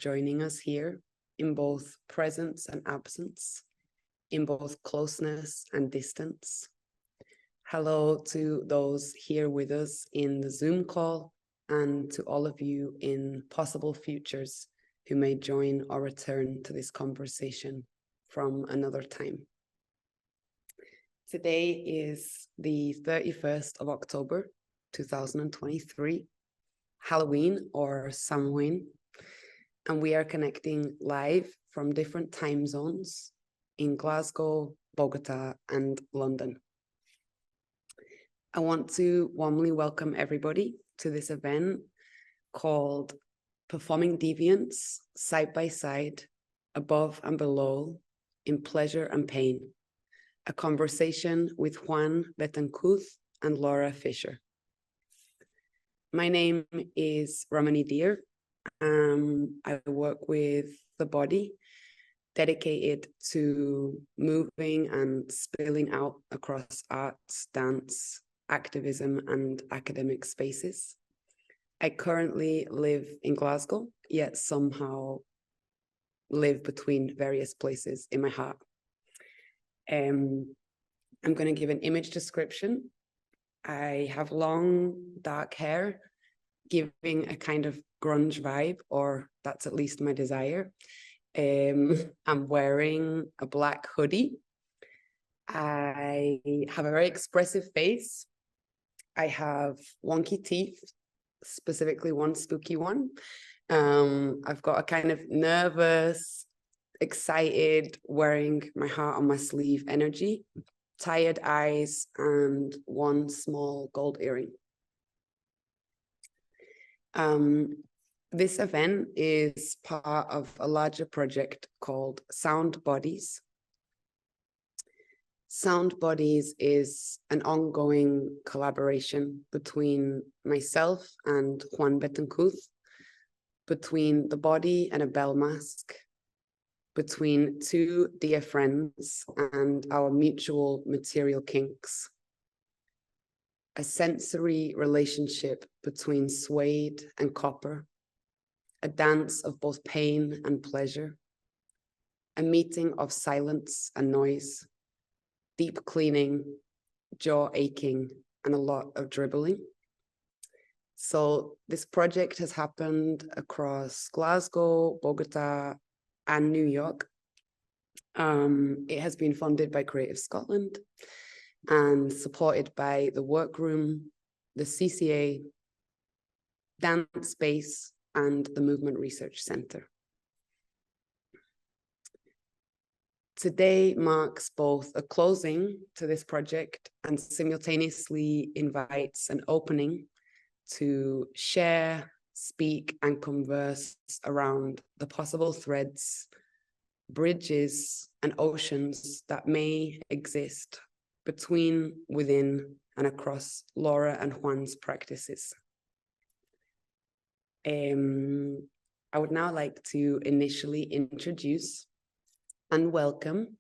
joining us here in both presence and absence, in both closeness and distance. Hello to those here with us in the Zoom call and to all of you in possible futures who may join or return to this conversation from another time. Today is the 31st of October, 2023, Halloween or Samhain, and we are connecting live from different time zones in Glasgow, Bogota, and London. I want to warmly welcome everybody to this event called Performing Deviance Side by Side, Above and Below, in Pleasure and Pain, a conversation with Juan Betancourt and Laura Fisher. My name is Ramani Deer. I work with The Body, dedicated to moving and spilling out across arts, dance, activism, and academic spaces. I currently live in Glasgow, yet somehow live between various places in my heart. I'm going to give an image description. I have long, dark hair, giving a kind of grunge vibe, or that's at least my desire. I'm wearing a black hoodie. I have a very expressive face. I have wonky teeth, specifically one spooky one. I've got a kind of nervous, excited, wearing my heart on my sleeve energy, tired eyes, and one small gold earring. This event is part of a larger project called Sound Bodies. Sound Bodies is an ongoing collaboration between myself and Juan Betancourt, between the body and a bell mask, between two dear friends and our mutual material kinks. A sensory relationship between suede and copper, a dance of both pain and pleasure, a meeting of silence and noise, deep cleaning, jaw aching, and a lot of dribbling. So this project has happened across Glasgow, Bogota, and New York. It has been funded by Creative Scotland and supported by the Workroom, the CCA, Dance Space, and the Movement Research Center. Today marks both a closing to this project and simultaneously invites an opening to share, speak, and converse around the possible threads, bridges, and oceans that may exist between, within, and across Laura and Juan's practices. I would now like to initially introduce and welcome,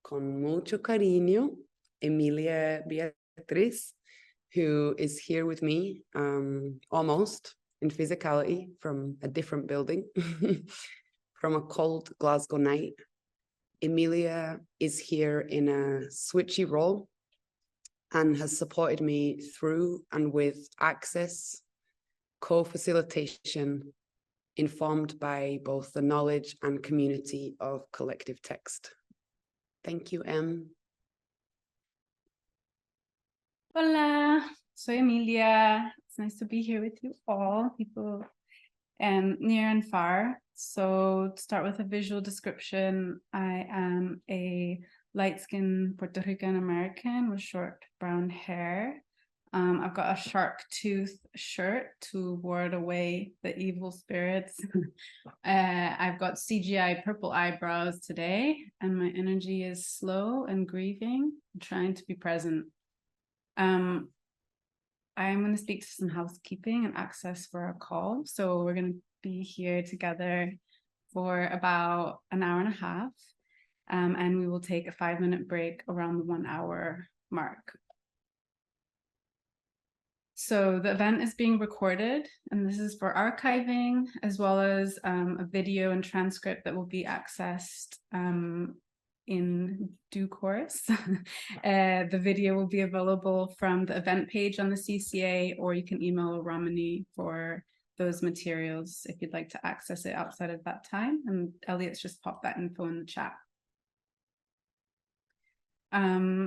con mucho cariño, Emilia Beatriz, who is here with me, almost in physicality from a different building, from a cold Glasgow night. Emilia is here in a switchy role and has supported me through and with access, co-facilitation, informed by both the knowledge and community of collective text. Thank you, Em. Hola, soy Emilia. It's nice to be here with you all, people near and far. So to start with a visual description, I am a light-skinned Puerto Rican American with short brown hair. I've got a shark tooth shirt to ward away the evil spirits. I've got CGI purple eyebrows today, and my energy is slow and grieving, trying to be present. I'm going to speak to some housekeeping and access for our call. So we're going to be here together for about an hour and a half, and we will take a 5-minute break around the 1 hour mark. So the event is being recorded, and this is for archiving, as well as a video and transcript that will be accessed in due course. The video will be available from the event page on the CCA, or you can email Romani for those materials if you'd like to access it outside of that time. And Elliot's just popped that info in the chat.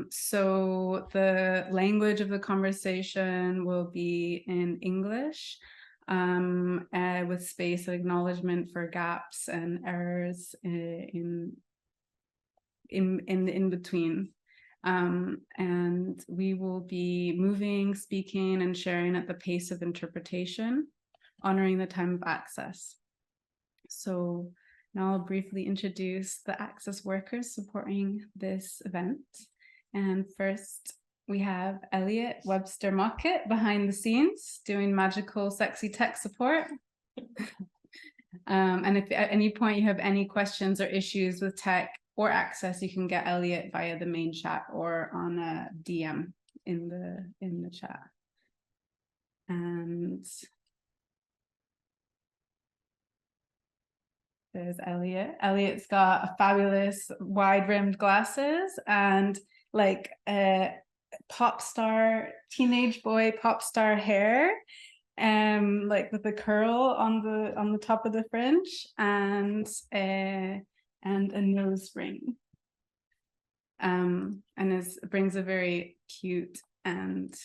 So the language of the conversation will be in English, with space and acknowledgement for gaps and errors in between. And we will be moving, speaking, and sharing at the pace of interpretation, honoring the time of access. So now I'll briefly introduce the Access workers supporting this event. And first, we have Elliot Webster Mockett behind the scenes doing magical, sexy tech support. And if at any point you have any questions or issues with tech or access, you can get Elliot via the main chat or on a DM in the chat. And there's Elliot. Elliot's got fabulous wide-rimmed glasses and like a pop star, teenage boy pop star hair, like with the curl on the top of the fringe, and a nose ring. And brings a very cute and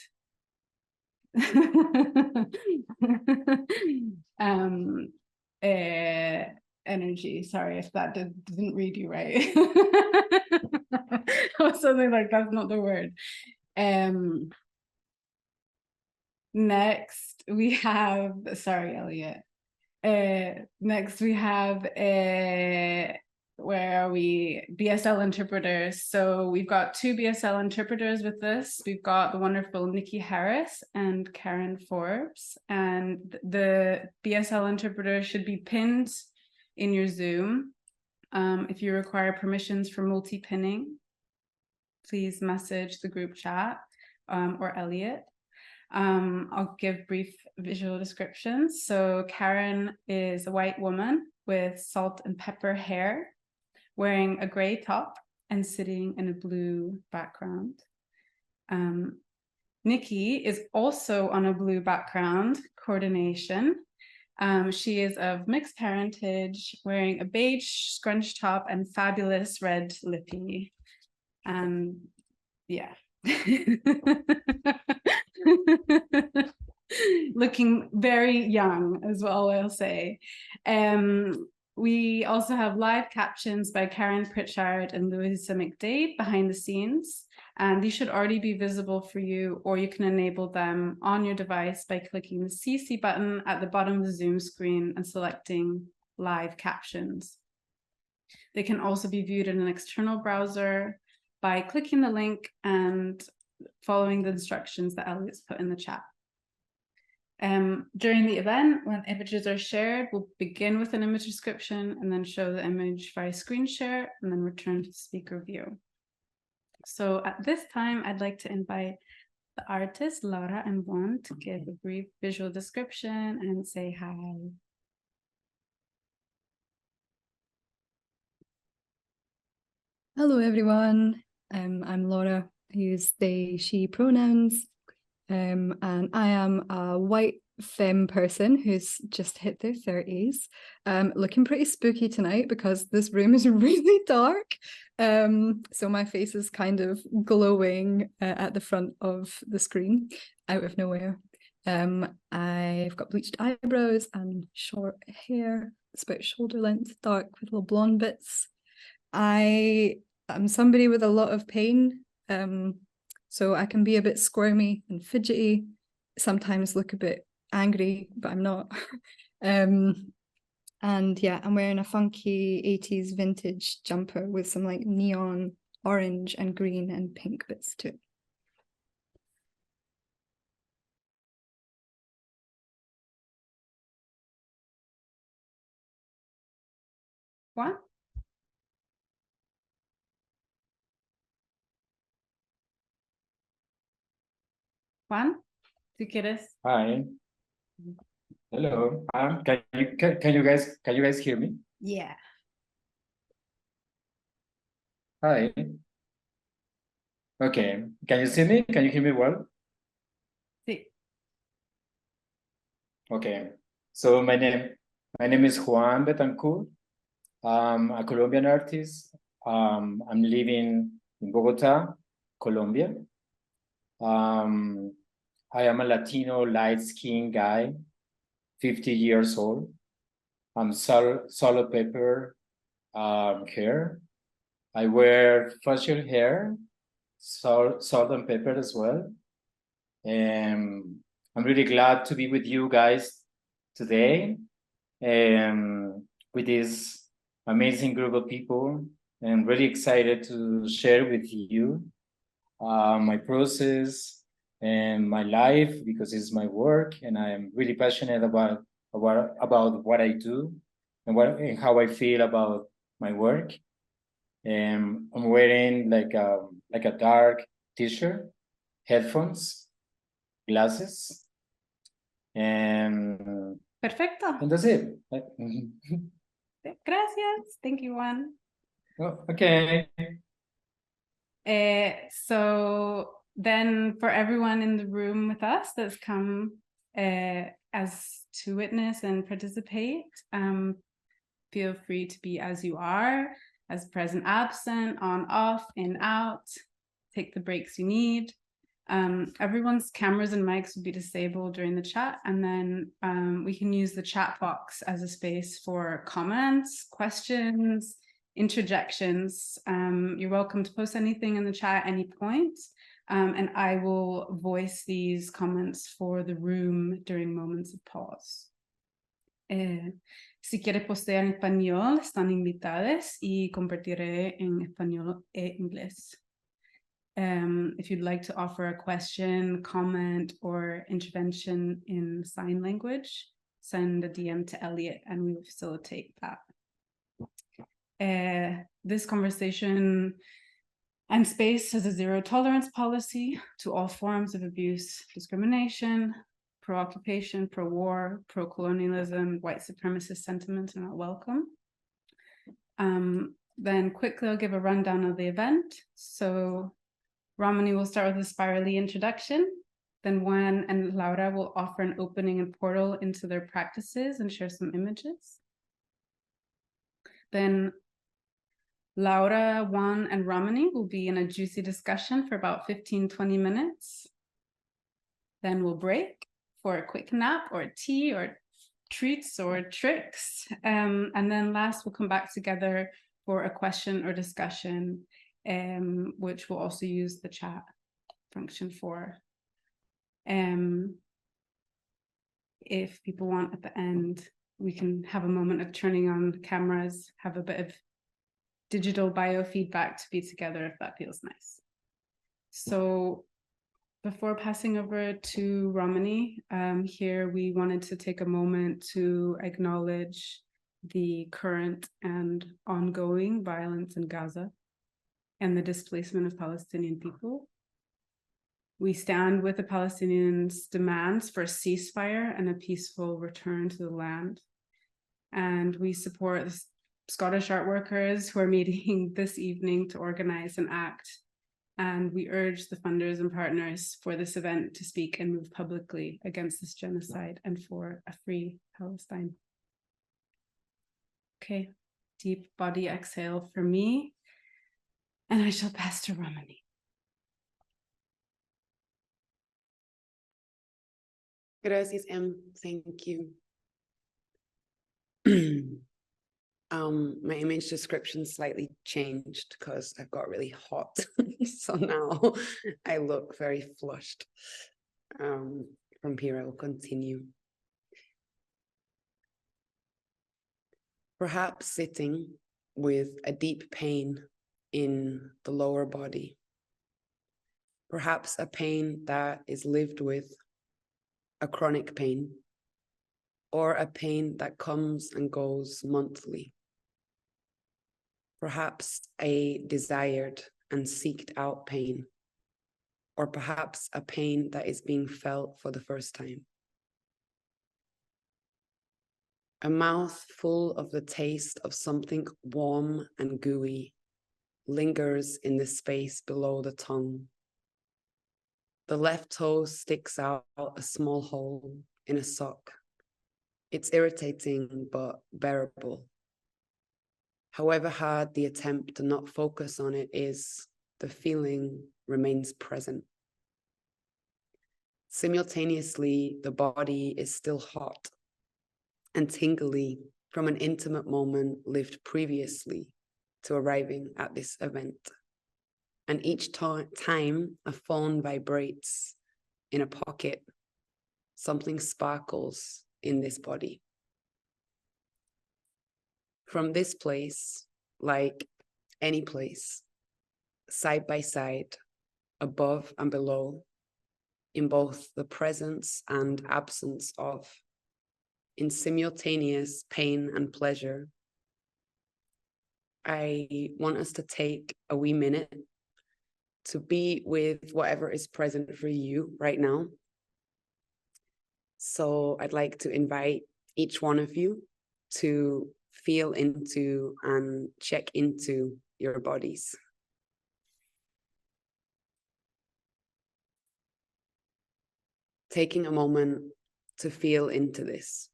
energy. Sorry if that didn't read you right. Or something like that's not the word. Next we have, sorry, Elliot. Next we have where are we? BSL interpreters. So we've got two BSL interpreters with us. We've got the wonderful Nikki Harris and Karen Forbes. And the BSL interpreter should be pinned in your Zoom. If you require permissions for multi-pinning, please message the group chat or Elliot. I'll give brief visual descriptions. So Karen is a white woman with salt and pepper hair, wearing a gray top and sitting in a blue background. Nikki is also on a blue background, coordination. She is of mixed parentage, wearing a beige scrunch top and fabulous red lippy. Yeah. Looking very young as well, I'll say. We also have live captions by Karen Pritchard and Louisa McDade behind the scenes. And these should already be visible for you, or you can enable them on your device by clicking the CC button at the bottom of the Zoom screen and selecting live captions. They can also be viewed in an external browser by clicking the link and following the instructions that Elliot's put in the chat. During the event, when images are shared, we'll begin with an image description and then show the image via screen share and then return to the speaker view. So at this time, I'd like to invite the artists, Laura and Juan, to give a brief visual description and say hi. Hello, everyone. I'm Laura. I use they, she pronouns. And I am a white femme person who's just hit their 30s. Looking pretty spooky tonight because this room is really dark. So my face is kind of glowing at the front of the screen out of nowhere. I've got bleached eyebrows and short hair. It's about shoulder length, dark with little blonde bits. I am somebody with a lot of pain. So I can be a bit squirmy and fidgety, sometimes look a bit angry, but I'm not. And yeah, I'm wearing a funky 80s vintage jumper with some like neon orange and green and pink bits to it. Juan? Juan, Si quieres. Hi. Hello. Can you guys hear me? Yeah. Hi. Okay. Can you see me? Can you hear me well? Sí. Okay. So my name is Juan Betancourt. I'm a Colombian artist. I'm living in Bogota, Colombia. I am a Latino light-skinned guy, 50 years old. I'm solo pepper hair. I wear facial hair, salt and pepper as well. And I'm really glad to be with you guys today, with this amazing group of people, and really excited to share with you my process and my life, because it's my work, and I am really passionate about what I do and how I feel about my work. And I'm wearing like a dark t-shirt, headphones, glasses, and Perfecto. that's it. Gracias. Thank you, Juan. Oh, okay. So then for everyone in the room with us that's come as to witness and participate, feel free to be as you are, as present, absent, on, off, in, out, take the breaks you need. Everyone's cameras and mics will be disabled during the chat, and then we can use the chat box as a space for comments, questions, interjections. You're welcome to post anything in the chat at any point, and I will voice these comments for the room during moments of pause. Si quieres postear en español, están invitadas y compartiré en español e inglés. If you'd like to offer a question, comment, or intervention in sign language, send a DM to Elliot and we will facilitate that. This conversation and space has a zero tolerance policy to all forms of abuse, discrimination, pro-occupation, pro-war, pro-colonialism, white supremacist sentiments are not welcome. Then quickly I'll give a rundown of the event. So Ramani will start with a spirally introduction. Then Juan and Laura will offer an opening and portal into their practices and share some images. Then Laura, Juan, and Ramani will be in a juicy discussion for about 15-20 minutes. Then we'll break for a quick nap or tea or treats or tricks. And then last, we'll come back together for a question or discussion, which we'll also use the chat function for. If people want at the end, we can have a moment of turning on cameras, have a bit of digital biofeedback to be together if that feels nice. So before passing over to Ramani, here we wanted to take a moment to acknowledge the current and ongoing violence in Gaza and the displacement of Palestinian people. We stand with the Palestinians' demands for a ceasefire and a peaceful return to the land. And we support the Scottish art workers who are meeting this evening to organize and act. And we urge the funders and partners for this event to speak and move publicly against this genocide and for a free Palestine. Okay, deep body exhale for me. And I shall pass to Ramani. Gracias, Em. Thank you. My image description slightly changed because I've got really hot. So now I look very flushed. From here, I will continue. Perhaps sitting with a deep pain in the lower body. Perhaps a pain that is lived with, a chronic pain, or a pain that comes and goes monthly. Perhaps a desired and seeked out pain, or perhaps a pain that is being felt for the first time. A mouth full of the taste of something warm and gooey lingers in the space below the tongue. The left toe sticks out a small hole in a sock. It's irritating but bearable. However hard the attempt to not focus on it is, the feeling remains present. Simultaneously, the body is still hot and tingly from an intimate moment lived previously to arriving at this event. And each time a phone vibrates in a pocket, something sparkles in this body. From this place, like any place, side by side, above and below, in both the presence and absence of, in simultaneous pain and pleasure, I want us to take a wee minute to be with whatever is present for you right now. So I'd like to invite each one of you to feel into and check into your bodies. Taking a moment to feel into this.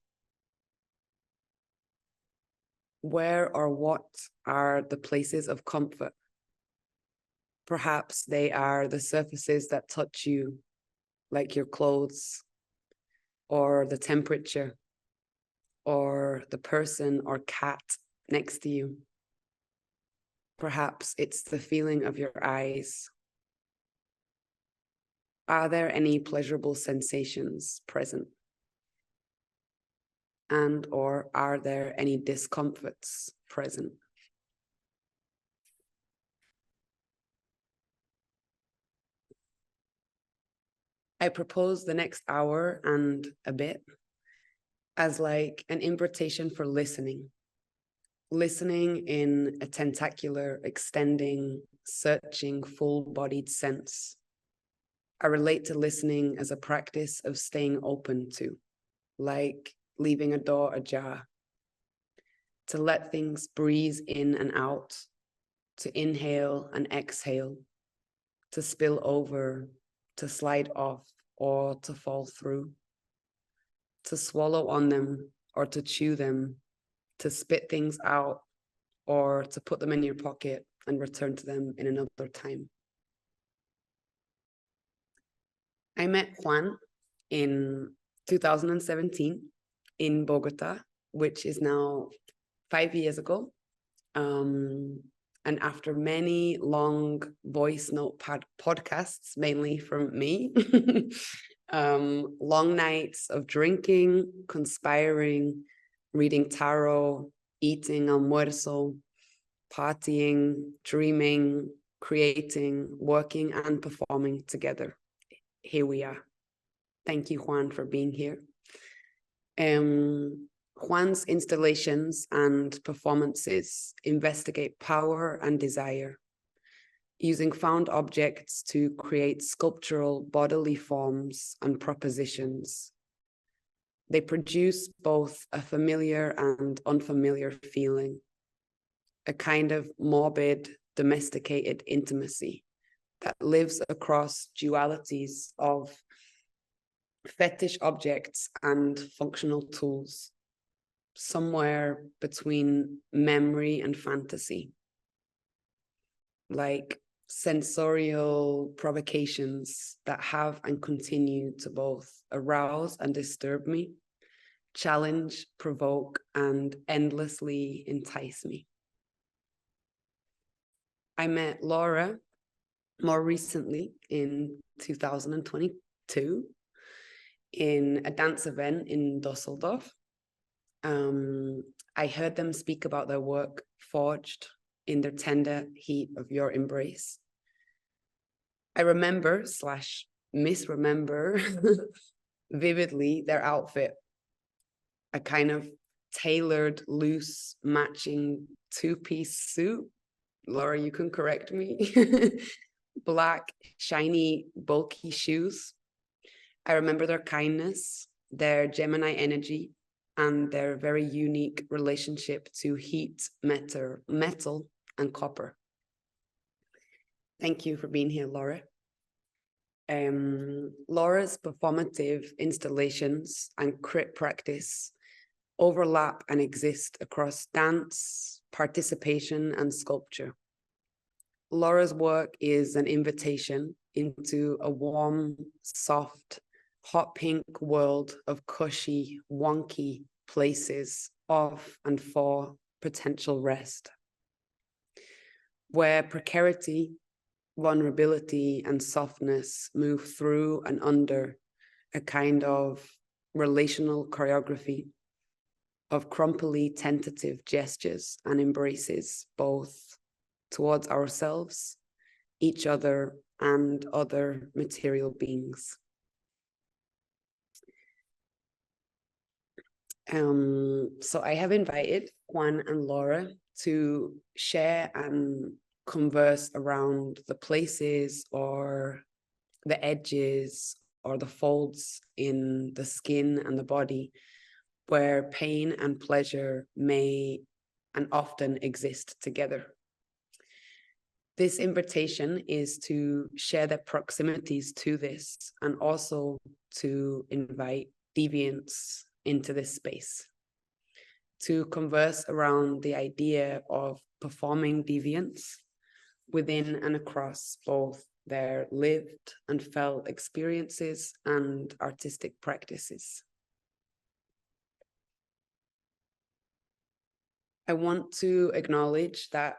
Where or what are the places of comfort? Perhaps they are the surfaces that touch you, like your clothes, or the temperature, or the person or cat next to you. Perhaps it's the feeling of your eyes. Are there any pleasurable sensations present? And or are there any discomforts present? I propose the next hour and a bit as like an invitation for listening. Listening in a tentacular, extending, searching, full-bodied sense. I relate to listening as a practice of staying open to, like leaving a door ajar, to let things breeze in and out, to inhale and exhale, to spill over, to slide off, or to fall through, to swallow on them, or to chew them, to spit things out, or to put them in your pocket and return to them in another time. I met Juan in 2017 in Bogota, which is now 5 years ago. And after many long voice note podcasts, mainly from me, long nights of drinking, conspiring, reading tarot, eating almuerzo, partying, dreaming, creating, working, and performing together. Here we are. Thank you, Juan, for being here. Juan's installations and performances investigate power and desire, using found objects to create sculptural bodily forms and propositions. They produce both a familiar and unfamiliar feeling, a kind of morbid, domesticated intimacy that lives across dualities of fetish objects and functional tools, somewhere between memory and fantasy, like sensorial provocations that have and continue to both arouse and disturb me, challenge, provoke, and endlessly entice me. I met Laura more recently in 2022 in a dance event in Dusseldorf. I heard them speak about their work forged in the tender heat of your embrace. I remember / misremember vividly their outfit, a kind of tailored, loose, matching two-piece suit. Laura, you can correct me. black, shiny, bulky shoes. I remember their kindness, their Gemini energy, and their very unique relationship to heat, metal, and copper. Thank you for being here, Laura. Laura's performative installations and crit practice overlap and exist across dance, participation, and sculpture. Laura's work is an invitation into a warm, soft, hot pink world of cushy, wonky places of and for potential rest, where precarity, vulnerability, and softness move through and under a kind of relational choreography of crumply, tentative gestures and embraces, both towards ourselves, each other, and other material beings. So I have invited Juan and Laura to share and converse around the places or the edges or the folds in the skin and the body where pain and pleasure may and often exist together. This invitation is to share their proximities to this and also to invite deviance into this space, to converse around the idea of performing deviance within and across both their lived and felt experiences and artistic practices. I want to acknowledge that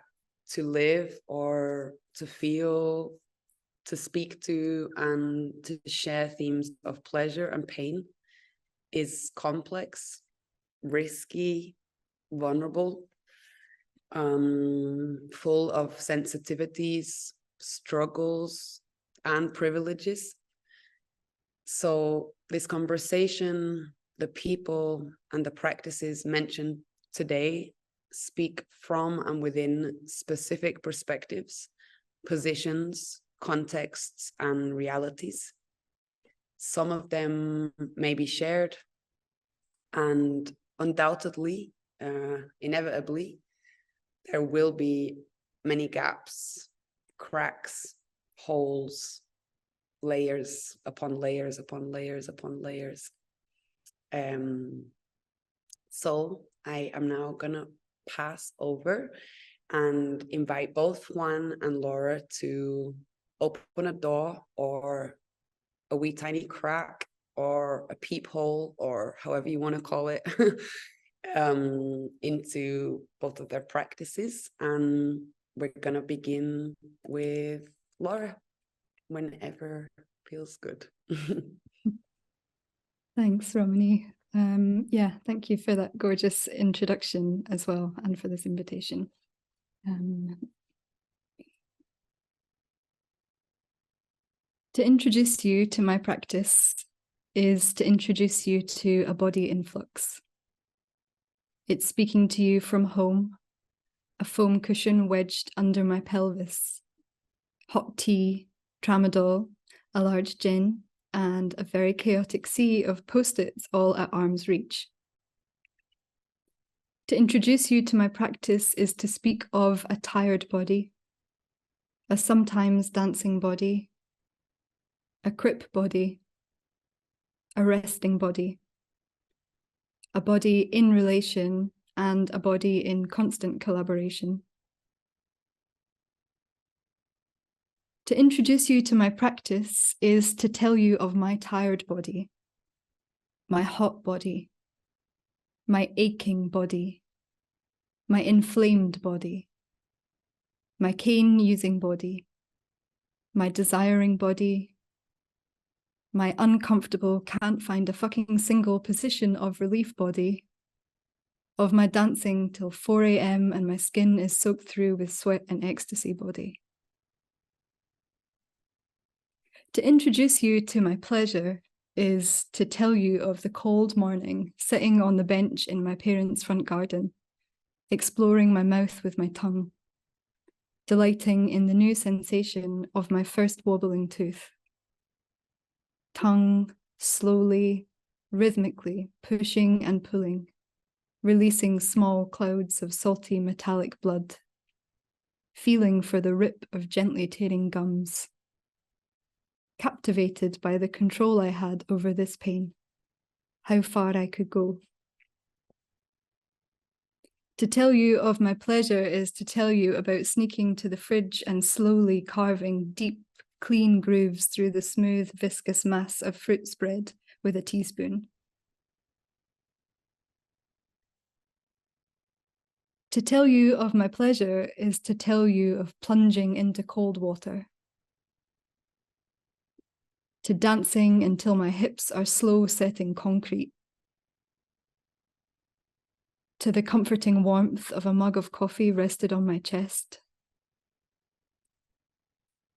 to live or to feel, to speak to, and to share themes of pleasure and pain is complex, risky, vulnerable, full of sensitivities, struggles, and privileges. So this conversation, the people and the practices mentioned today speak from and within specific perspectives, positions, contexts, and realities. Some of them may be shared, and undoubtedly, inevitably, there will be many gaps, cracks, holes, layers upon layers upon layers upon layers. So I am now gonna pass over and invite both Juan and Laura to open a door or a wee tiny crack or a peephole or however you want to call it into both of their practices. And we're gonna begin with Laura whenever feels good. Thanks, Romany. Yeah, thank you for that gorgeous introduction as well, and for this invitation. To introduce you to my practice is to introduce you to a body in flux. It's speaking to you from home, a foam cushion wedged under my pelvis, hot tea, tramadol, a large gin, and a very chaotic sea of post-its all at arm's reach. To introduce you to my practice is to speak of a tired body, a sometimes dancing body, a crip body, a resting body, a body in relation, and a body in constant collaboration. To introduce you to my practice is to tell you of my tired body, my hot body, my aching body, my inflamed body, my cane-using body, my desiring body, my uncomfortable, can't find a fucking single position of relief body, of my dancing till 4 a.m. and my skin is soaked through with sweat and ecstasy body. To introduce you to my pleasure is to tell you of the cold morning, sitting on the bench in my parents' front garden, exploring my mouth with my tongue, delighting in the new sensation of my first wobbling tooth. Tongue slowly, rhythmically pushing and pulling, releasing small clouds of salty metallic blood, feeling for the rip of gently tearing gums, captivated by the control I had over this pain, how far I could go. To tell you of my pleasure is to tell you about sneaking to the fridge and slowly carving deep, clean grooves through the smooth, viscous mass of fruit spread with a teaspoon. To tell you of my pleasure is to tell you of plunging into cold water, to dancing until my hips are slow setting concrete, to the comforting warmth of a mug of coffee rested on my chest,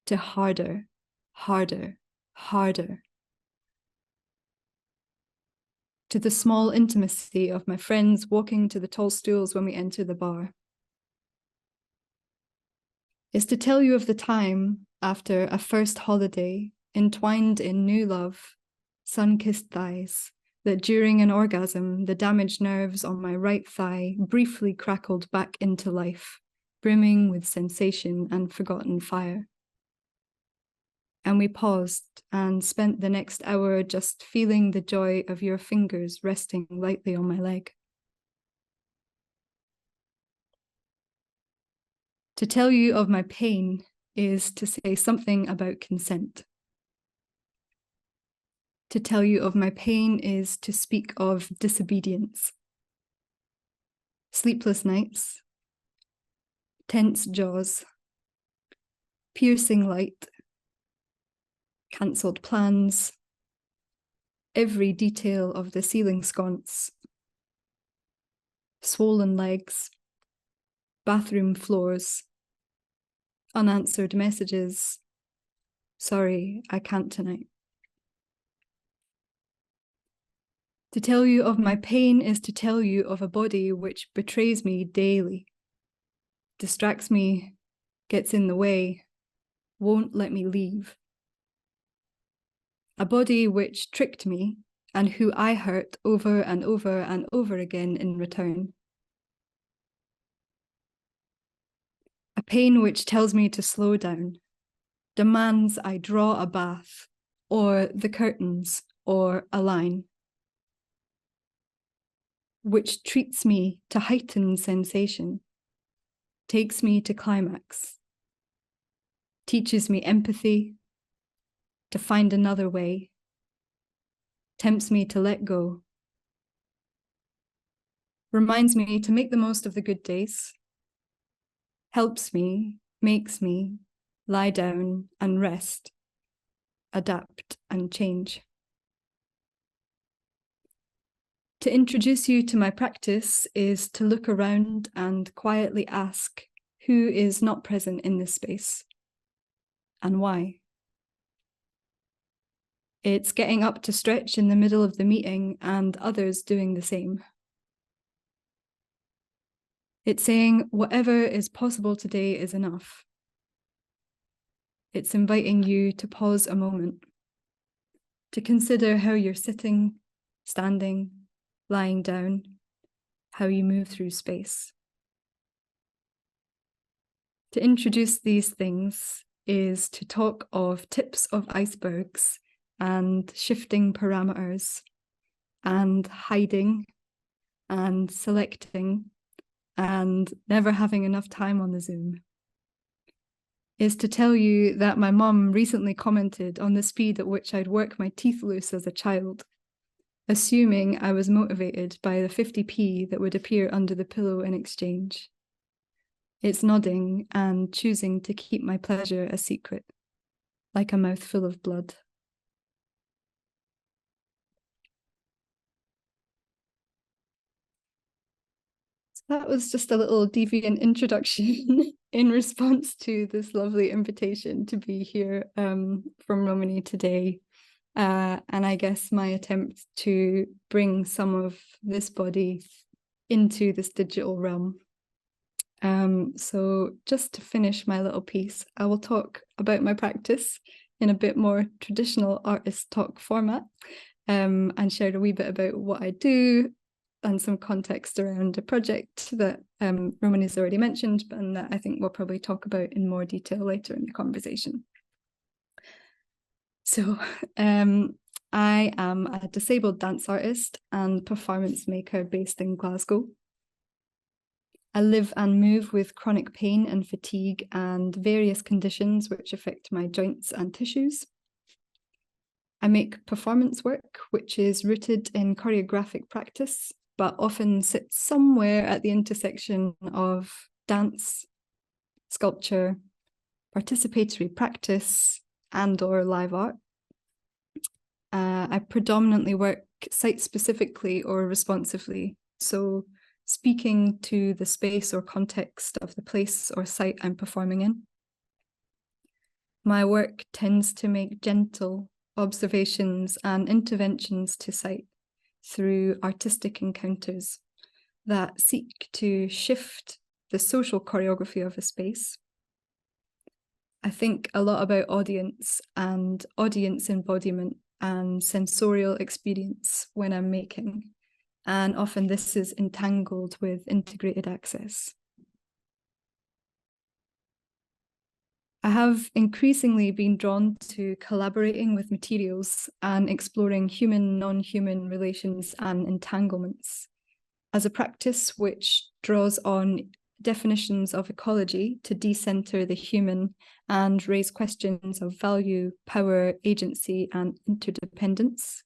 to harder, harder, harder, to the small intimacy of my friends walking to the tall stools when we enter the bar. Is to tell you of the time after a first holiday, entwined in new love, sun-kissed thighs, that during an orgasm, the damaged nerves on my right thigh briefly crackled back into life, brimming with sensation and forgotten fire. And we paused and spent the next hour just feeling the joy of your fingers resting lightly on my leg. To tell you of my pain is to say something about consent. To tell you of my pain is to speak of disobedience. Sleepless nights, tense jaws, piercing light, cancelled plans, every detail of the ceiling sconce, swollen legs, bathroom floors, unanswered messages, sorry, I can't tonight. To tell you of my pain is to tell you of a body which betrays me daily, distracts me, gets in the way, won't let me leave. A body which tricked me and who I hurt over and over and over again in return. A pain which tells me to slow down, demands I draw a bath, or the curtains, or a line. Which treats me to heightened sensation, takes me to climax, teaches me empathy, to find another way, tempts me to let go, reminds me to make the most of the good days, helps me, makes me lie down and rest, adapt and change. To introduce you to my practice is to look around and quietly ask who is not present in this space and why. It's getting up to stretch in the middle of the meeting and others doing the same. It's saying whatever is possible today is enough. It's inviting you to pause a moment, to consider how you're sitting, standing, lying down, how you move through space. To introduce these things is to talk of tips of icebergs and shifting parameters and hiding and selecting and never having enough time on the Zoom. Is to tell you that my mum recently commented on the speed at which I'd work my teeth loose as a child, assuming I was motivated by the 50p that would appear under the pillow in exchange. It's nodding and choosing to keep my pleasure a secret, like a mouthful of blood. So that was just a little deviant introduction in response to this lovely invitation to be here from Romani today. And I guess my attempt to bring some of this body into this digital realm. So just to finish my little piece, I will talk about my practice in a bit more traditional artist talk format, and share a wee bit about what I do and some context around a project that Romany's already mentioned, and that I think we'll probably talk about in more detail later in the conversation. So I am a disabled dance artist and performance maker based in Glasgow. I live and move with chronic pain and fatigue and various conditions which affect my joints and tissues. I make performance work, which is rooted in choreographic practice, but often sits somewhere at the intersection of dance, sculpture, participatory practice, and/or live art. I predominantly work site-specifically or responsively, so speaking to the space or context of the place or site I'm performing in. My work tends to make gentle observations and interventions to site through artistic encounters that seek to shift the social choreography of a space. I think a lot about audience and audience embodiment and sensorial experience when I'm making, and often this is entangled with integrated access. I have increasingly been drawn to collaborating with materials and exploring human, non-human relations and entanglements as a practice which draws on definitions of ecology to decenter the human and raise questions of value, power, agency, and interdependence.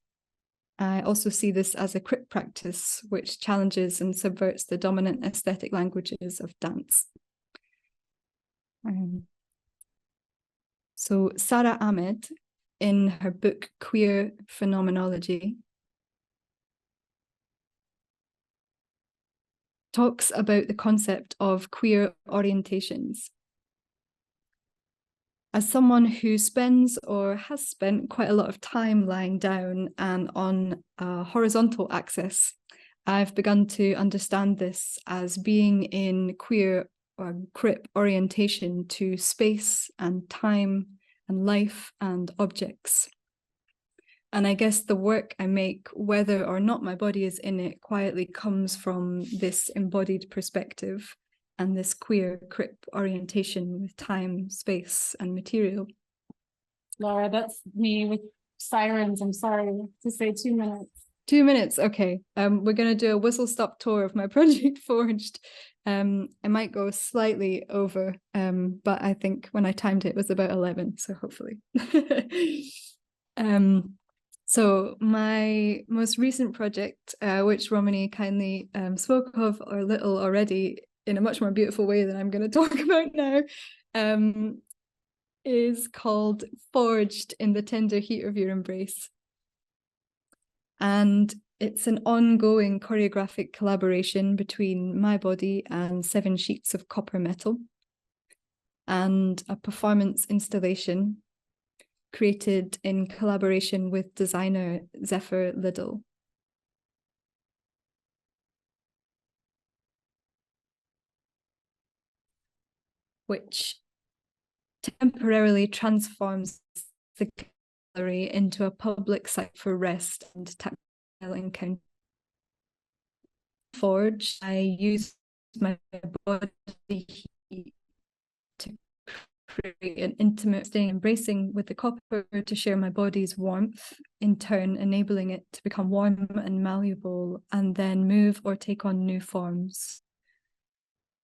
I also see this as a crip practice, which challenges and subverts the dominant aesthetic languages of dance. So Sara Ahmed, in her book Queer Phenomenology, talks about the concept of queer orientations. As someone who spends or has spent quite a lot of time lying down and on a horizontal axis, I've begun to understand this as being in queer or crip orientation to space and time and life and objects. And I guess the work I make, whether or not my body is in it, quietly comes from this embodied perspective and this queer crip orientation with time, space, and material. Laura, that's me with sirens. I'm sorry to say 2 minutes. 2 minutes, okay. We're going to do a whistle-stop tour of my project Forged. I might go slightly over, but I think when I timed it was about 11, so hopefully. So my most recent project, which Romany kindly spoke of a little already in a much more beautiful way than I'm going to talk about now, is called Forged in the Tender Heat of Your Embrace. And it's an ongoing choreographic collaboration between my body and 7 sheets of copper metal, and a performance installation created in collaboration with designer Zephyr Liddell. Which temporarily transforms the gallery into a public site for rest and tactile encounter. Forge, I use my body heat to create an intimate staying, embracing with the copper to share my body's warmth, in turn enabling it to become warm and malleable and then move or take on new forms.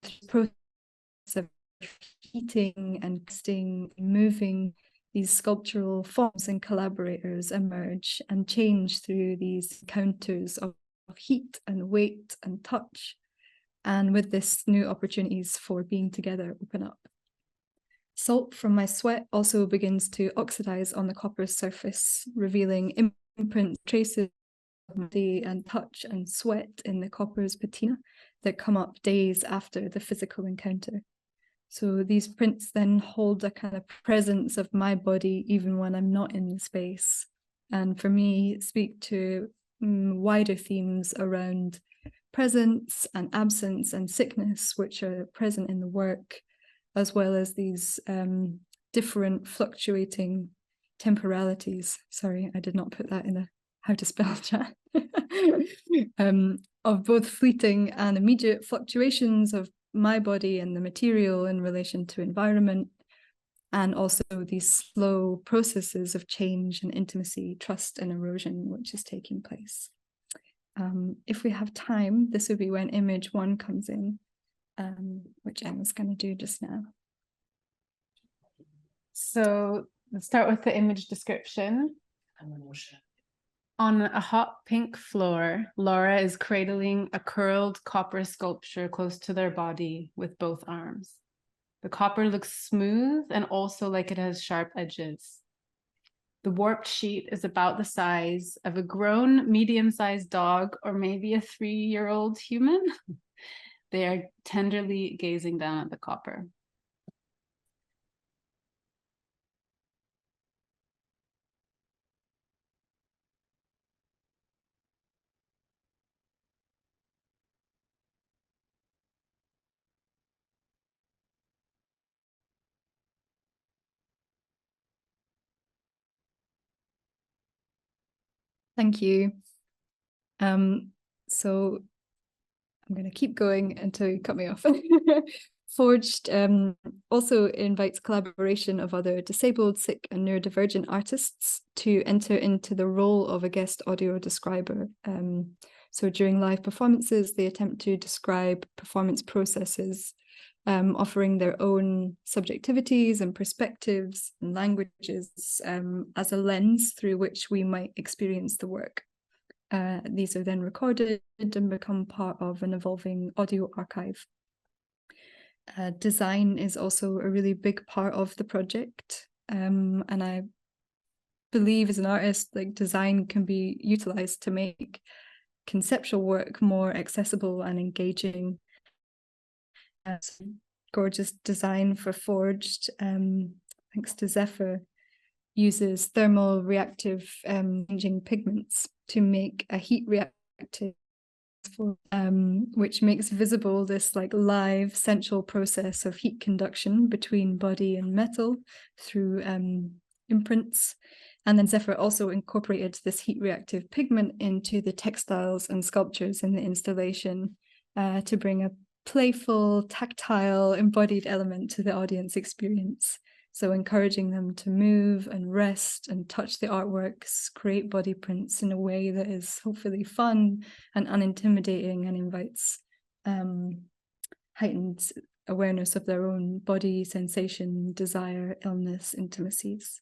The process of heating and casting, moving, these sculptural forms and collaborators emerge and change through these encounters of heat and weight and touch. And with this, new opportunities for being together open up. Salt from my sweat also begins to oxidize on the copper's surface, revealing imprints, traces of body and touch and sweat in the copper's patina that come up days after the physical encounter. So these prints then hold a kind of presence of my body even when I'm not in the space. And for me, speak to wider themes around presence and absence and sickness, which are present in the work, as well as these different fluctuating temporalities. Sorry, I did not put that in the how to spell chat. Of both fleeting and immediate fluctuations of my body and the material in relation to environment, and also these slow processes of change and intimacy, trust and erosion, which is taking place. If we have time, this would be when image 1 comes in, which Emma's going to do just now. So let's start with the image description. On a hot pink floor, Laura is cradling a curled copper sculpture close to their body with both arms. The copper looks smooth and also like it has sharp edges. The warped sheet is about the size of a grown medium-sized dog or maybe a 3-year-old human. They are tenderly gazing down at the copper. Thank you. So I'm going to keep going until you cut me off. Forged also invites collaboration of other disabled, sick and neurodivergent artists to enter into the role of a guest audio describer. So during live performances, they attempt to describe performance processes, offering their own subjectivities and perspectives and languages as a lens through which we might experience the work. These are then recorded and become part of an evolving audio archive. Design is also a really big part of the project, and I believe as an artist, like, design can be utilized to make conceptual work more accessible and engaging. Gorgeous design for Forged, thanks to Zephyr, uses thermal reactive changing pigments to make a heat reactive, which makes visible this like live sensual process of heat conduction between body and metal through imprints. And then Zephyr also incorporated this heat reactive pigment into the textiles and sculptures in the installation to bring a playful, tactile, embodied element to the audience experience. So encouraging them to move and rest and touch the artworks, create body prints in a way that is hopefully fun and unintimidating and invites heightened awareness of their own body, sensation, desire, illness, intimacies.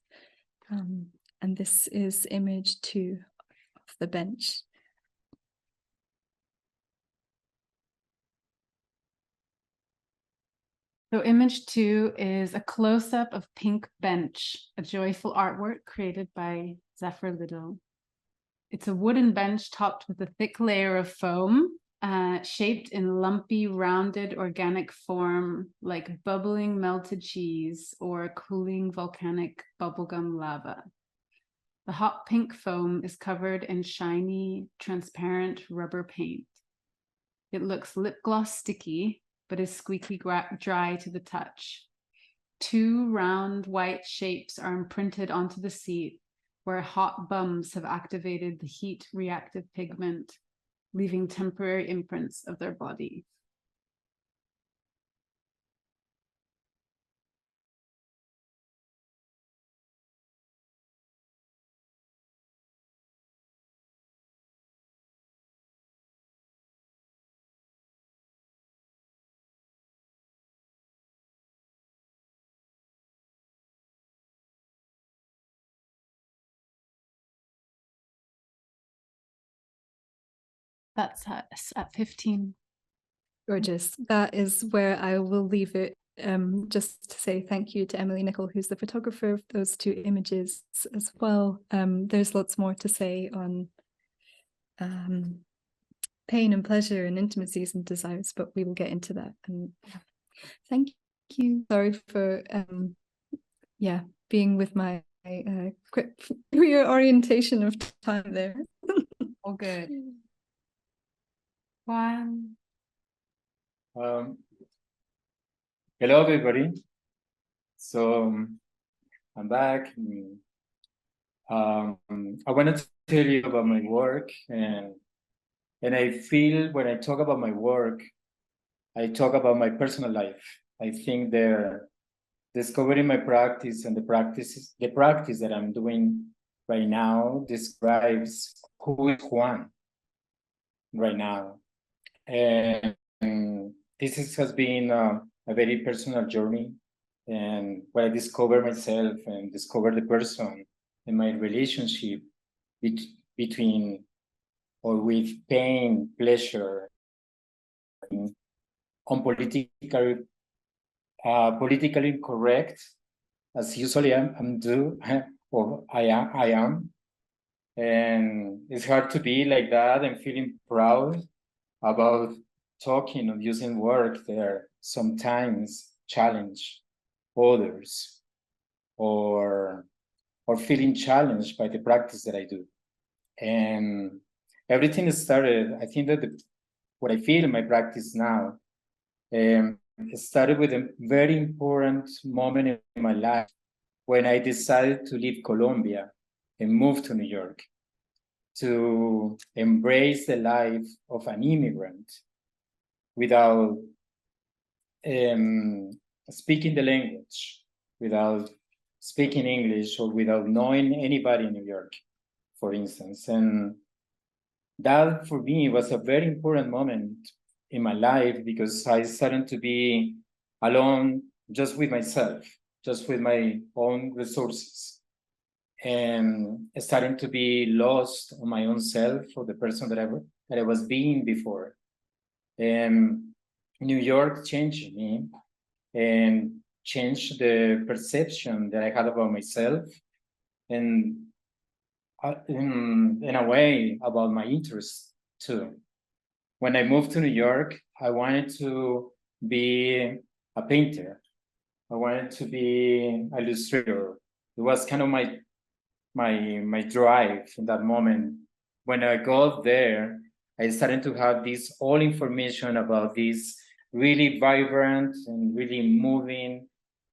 And this is image 2 of the bench. So image 2 is a close-up of Pink Bench, a joyful artwork created by Zephyr Little. It's a wooden bench topped with a thick layer of foam, shaped in lumpy, rounded organic form like bubbling melted cheese or cooling volcanic bubblegum lava. The hot pink foam is covered in shiny, transparent rubber paint. It looks lip gloss sticky, but is squeaky dry to the touch. 2 round white shapes are imprinted onto the seat where hot bums have activated the heat reactive pigment, leaving temporary imprints of their body. That's at 15. Gorgeous. That is where I will leave it. Just to say thank you to Emily Nicol, who's the photographer of those 2 images as well. There's lots more to say on pain and pleasure and intimacies and desires, but we will get into that. And thank you. Sorry for being with my queer orientation of time there. All good. Juan. Hello, everybody. So I'm back. I wanted to tell you about my work, and I feel when I talk about my work, I talk about my personal life. I think the discovering my practice and the practice that I'm doing right now describes who is Juan right now. And has been a very personal journey, and where I discover myself and discover the person and my relationship between or with pain, pleasure, on politically correct, as usually I'm do or I am, and it's hard to be like that and feeling proud about talking or using work there sometimes challenge others or feeling challenged by the practice that I do. And everything started, I think that what I feel in my practice now, it started with a very important moment in my life when I decided to leave Colombia and move to New York to embrace the life of an immigrant without speaking the language, without speaking English, or without knowing anybody in New York, for instance. And that for me was a very important moment in my life, because I started to be alone just with myself, just with my own resources, and starting to be lost on my own self, or the person that I was being before. And New York changed me and changed the perception that I had about myself, and in a way about my interests too. When I moved to New York, I wanted to be a painter. I wanted to be an illustrator. It was kind of my drive in that moment. When I got there, I started to have this all information about this really vibrant and really moving,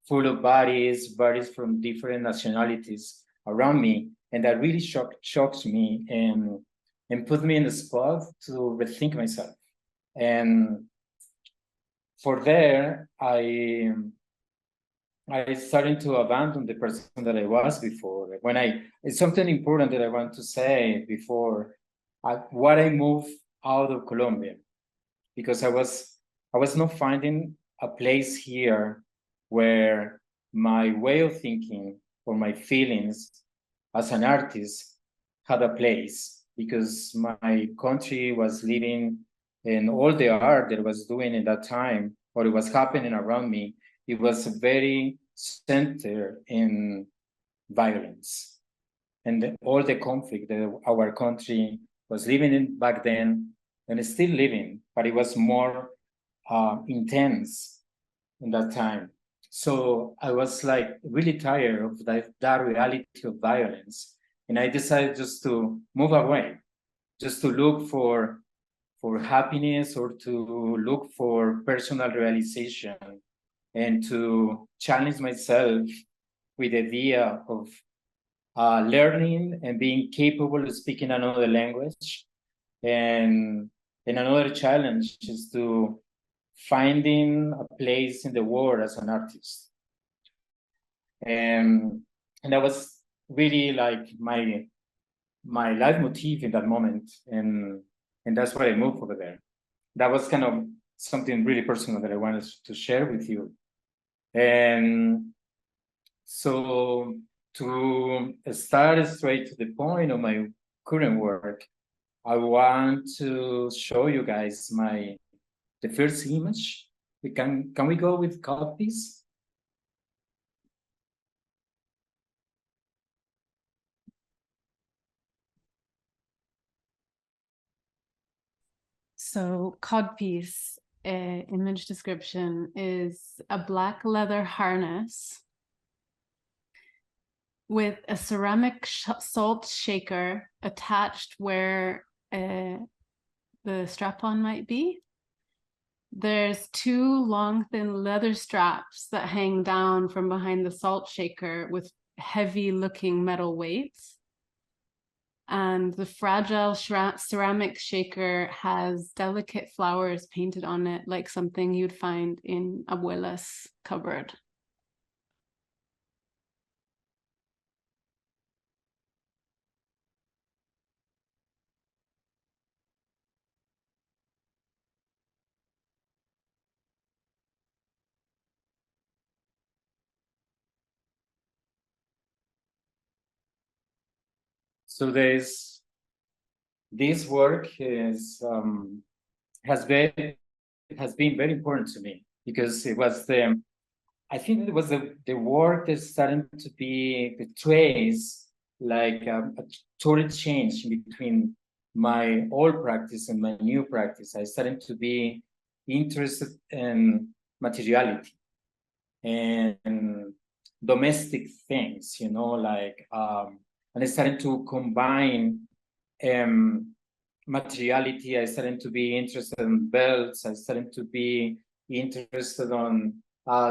full of bodies from different nationalities around me. And that really shocks me and put me in the spot to rethink myself. And for there, I started to abandon the person that I was before. It's something important that I want to say before what I moved out of Colombia, because I was not finding a place here where my way of thinking or my feelings as an artist had a place, because my country was living in all the art that I was doing in that time, or it was happening around me. It was very centered in violence and all the conflict that our country was living in back then, and is still living, but it was more intense in that time. So I was like really tired of that reality of violence, and I decided just to move away, just to look for happiness, or to look for personal realization, and to challenge myself with the idea of learning and being capable of speaking another language. And another challenge is to finding a place in the world as an artist. And that was really like my life motif in that moment. And that's why I moved over there. That was kind of something really personal that I wanted to share with you. And so to start straight to the point of my current work, I want to show you guys the first image. Can we go with copies? So codpiece image description is a black leather harness with a ceramic salt shaker attached where the the strap-on might be. There's 2 long, thin leather straps that hang down from behind the salt shaker with heavy-looking metal weights. And the fragile ceramic shaker has delicate flowers painted on it, like something you'd find in Abuela's cupboard. So this work has been very important to me, because it was I think it was the work that started to be the trace, like a total change between my old practice and my new practice. I started to be interested in materiality and domestic things, you know, like and I started to combine materiality. I started to be interested in belts. I started to be interested on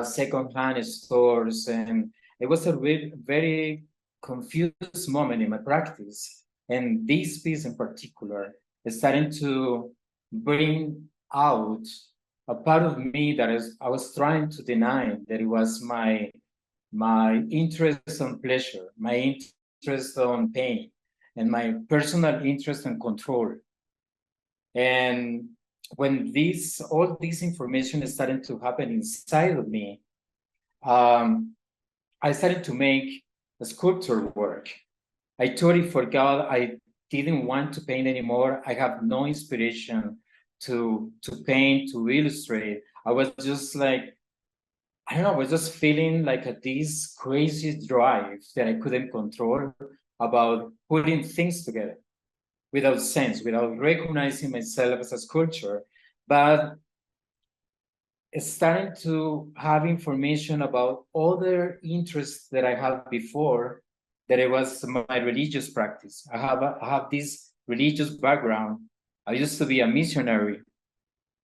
second-hand stores, and it was a very confused moment in my practice. And this piece in particular is starting to bring out a part of me that I was trying to deny, that it was my interest on pleasure, my interest on pain, and my personal interest in control. And when all this information is starting to happen inside of me, I started to make a sculpture work. I totally forgot I didn't want to paint anymore. I have no inspiration to paint, to illustrate. I was just like, I don't know, I was just feeling like this crazy drive that I couldn't control about putting things together without sense, without recognizing myself as a sculptor. But starting to have information about other interests that I had before, that it was my religious practice. I have this religious background. I used to be a missionary.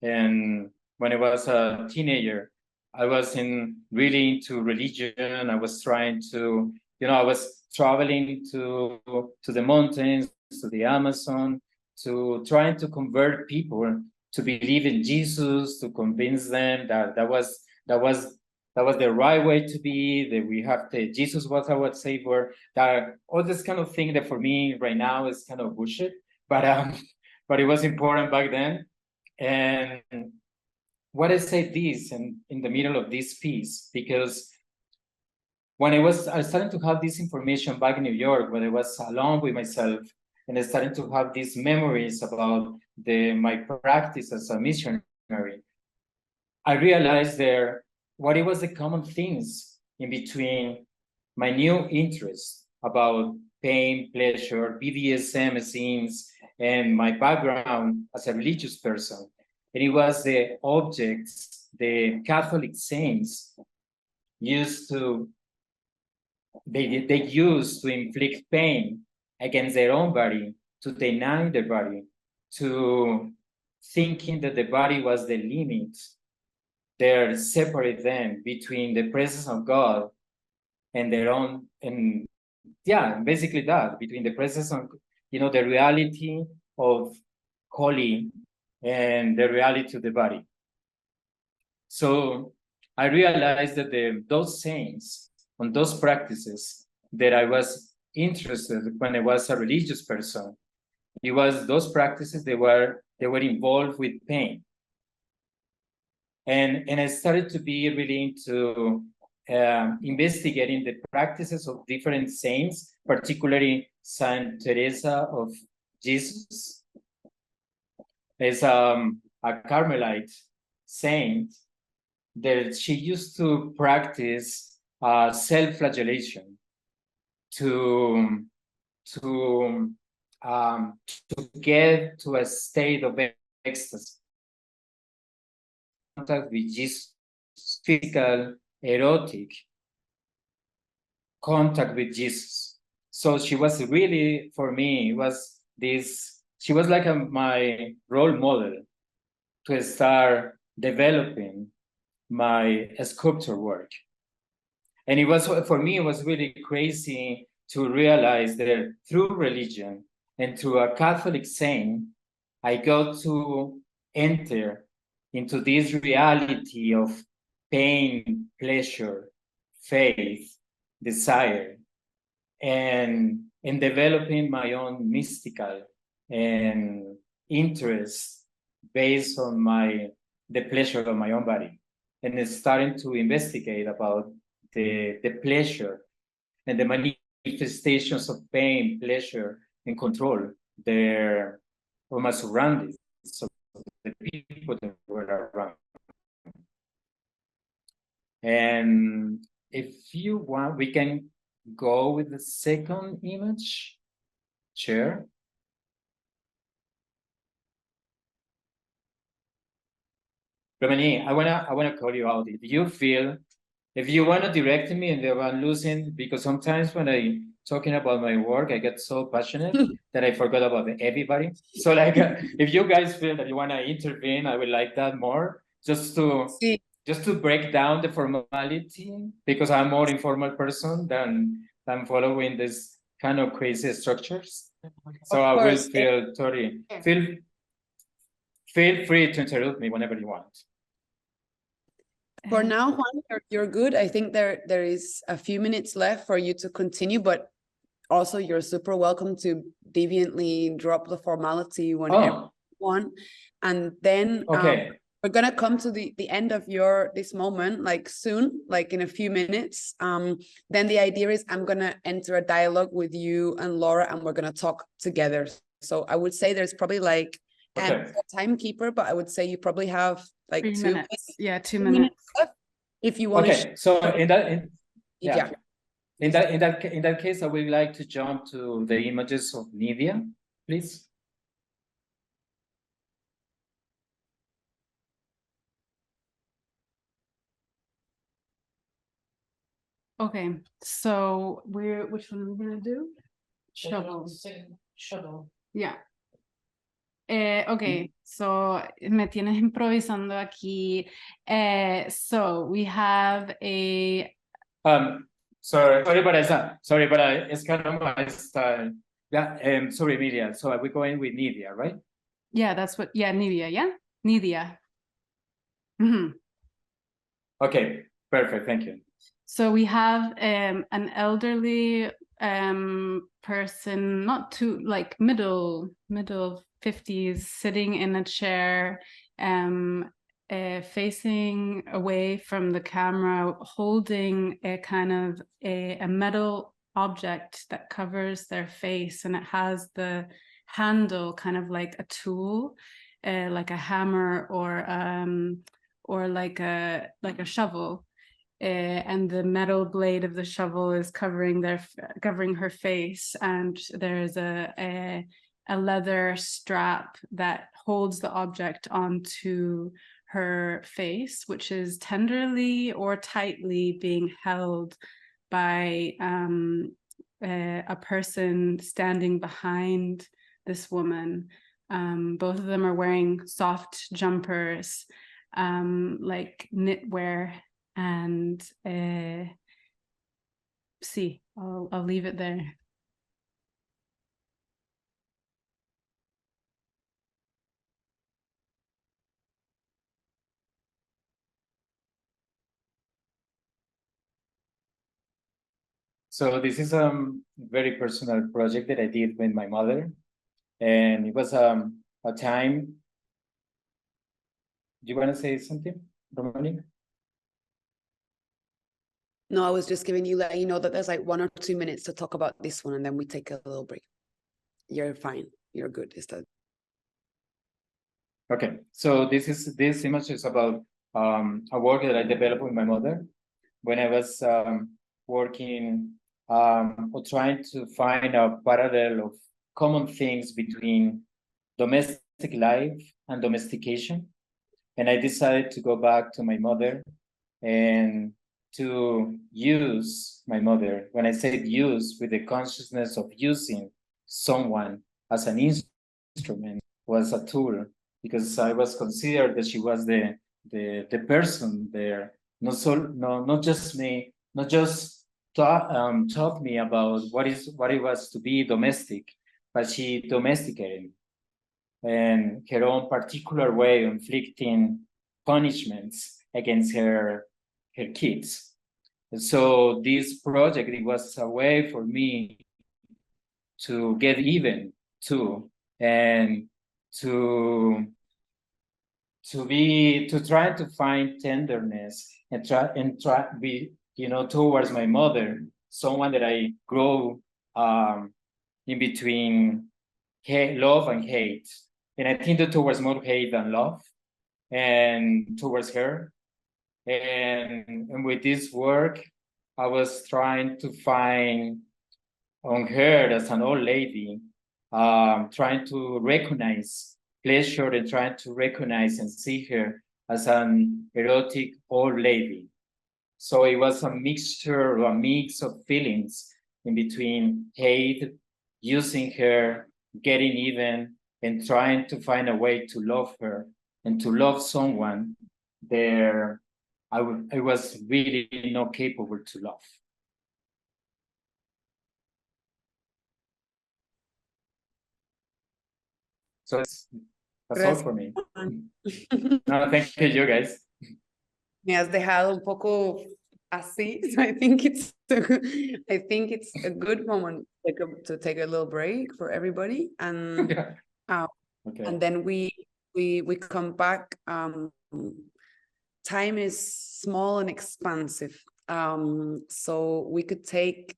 And when I was a teenager, I was really into religion. I was trying to, I was traveling to the mountains, to the Amazon, to trying to convert people to believe in Jesus, to convince them that was the right way to be, that we have to, Jesus was our savior, that all this kind of thing that for me right now is kind of bullshit, but it was important back then. And what I say this in the middle of this piece, because when I started to have this information back in New York, when I was alone with myself, and I started to have these memories about my practice as a missionary, I realized what it was the common things in between my new interests about pain, pleasure, BDSM scenes, and my background as a religious person. And it was the objects, the Catholic saints used to inflict pain against their own body, to deny their body, to thinking that the body was the limit. They separate them between the presence of God and their own, and basically that, between the presence of, the reality of holy and the reality of the body. So I realized that those saints and those practices that I was interested when I was a religious person, it was those practices they were involved with pain. And I started to be really into investigating the practices of different saints, particularly Saint Teresa of Jesus. Is a Carmelite saint that she used to practice self-flagellation to get to a state of ecstasy, contact with Jesus, physical, erotic contact with Jesus. So she was really, for me, it was this she was like my role model to start developing my sculpture work. And it was, for me, it was really crazy to realize that through religion and through a Catholic saint, I got to enter into this reality of pain, pleasure, faith, desire, and in developing my own mystical and interest based on the pleasure of my own body, and starting to investigate about the pleasure and the manifestations of pain, pleasure, and control there of my surroundings, of the people that were around. And if you want, we can go with the second image. Share. Romani, I wanna call you out. If you wanna direct me and I'm losing, because sometimes when I talking about my work, I get so passionate that I forgot about everybody. So like, if you guys feel that you wanna intervene, I would like that more, just to break down the formality, because I'm more informal person than following this kind of crazy structures. So I will feel totally feel free to interrupt me whenever you want. For now, Juan, you're good. I think there is a few minutes left for you to continue, but also you're super welcome to deviantly drop the formality whenever you want. And then we're gonna come to the end of this moment, like soon, like in a few minutes. Then the idea is I'm gonna enter a dialogue with you and Laura, and we're gonna talk together. So I would say there's probably like a timekeeper, but I would say you probably have like 2 2 minutes. Yeah, 2 minutes. left if you want to. So in that case, I would like to jump to the images of Nidia, please. Okay, so which one are we gonna do? Shuttle. Yeah. Okay, so me tienes improvisando aquí. So we have a. Sorry, but it's kind of my style. Yeah. Sorry, Emilia. So are we going with Nidia, right? Yeah, that's what. Yeah, Nidia. Yeah, Nidia. Mm-hmm. Okay, perfect. Thank you. So we have an elderly person, not too like middle 50s, sitting in a chair, facing away from the camera, holding a kind of a metal object that covers their face, and it has the handle kind of like a tool, like a hammer or like a shovel. And the metal blade of the shovel is covering her face, and there's a leather strap that holds the object onto her face, which is tenderly or tightly being held by a person standing behind this woman. Both of them are wearing soft jumpers, like knitwear. And see, I'll leave it there. So this is a very personal project that I did with my mother, and it was a time. Do you want to say something, Romani? No, I was just letting you know that there's like 1 or 2 minutes to talk about this one, and then we take a little break. You're fine. You're good. Is that okay? So this image is about a work that I developed with my mother when I was working or trying to find a parallel of common things between domestic life and domestication. And I decided to go back to my mother and to use my mother. When I said use, with the consciousness of using someone as an instrument, was a tool, because I was considered that she was the person there. Not just me, not just taught me about what it was to be domestic, but she domesticated me, and her own particular way of inflicting punishments against her kids. And so this project, it was a way for me to get even too, and to try to find tenderness, and try to be, towards my mother, someone that I grow in between love and hate. And I think that towards more hate than love, and towards her. And with this work, I was trying to find on her as an old lady, trying to recognize pleasure, and trying to recognize and see her as an erotic old lady. So it was a mix of feelings in between hate, using her, getting even, and trying to find a way to love her and to love someone there I was really not capable to love. So that's all for me. No, thank you guys. Me has dejado un poco así, so I think it's a good moment to take a little break for everybody, and Yeah. Okay. and then we come back. Time is small and expansive, so we could take.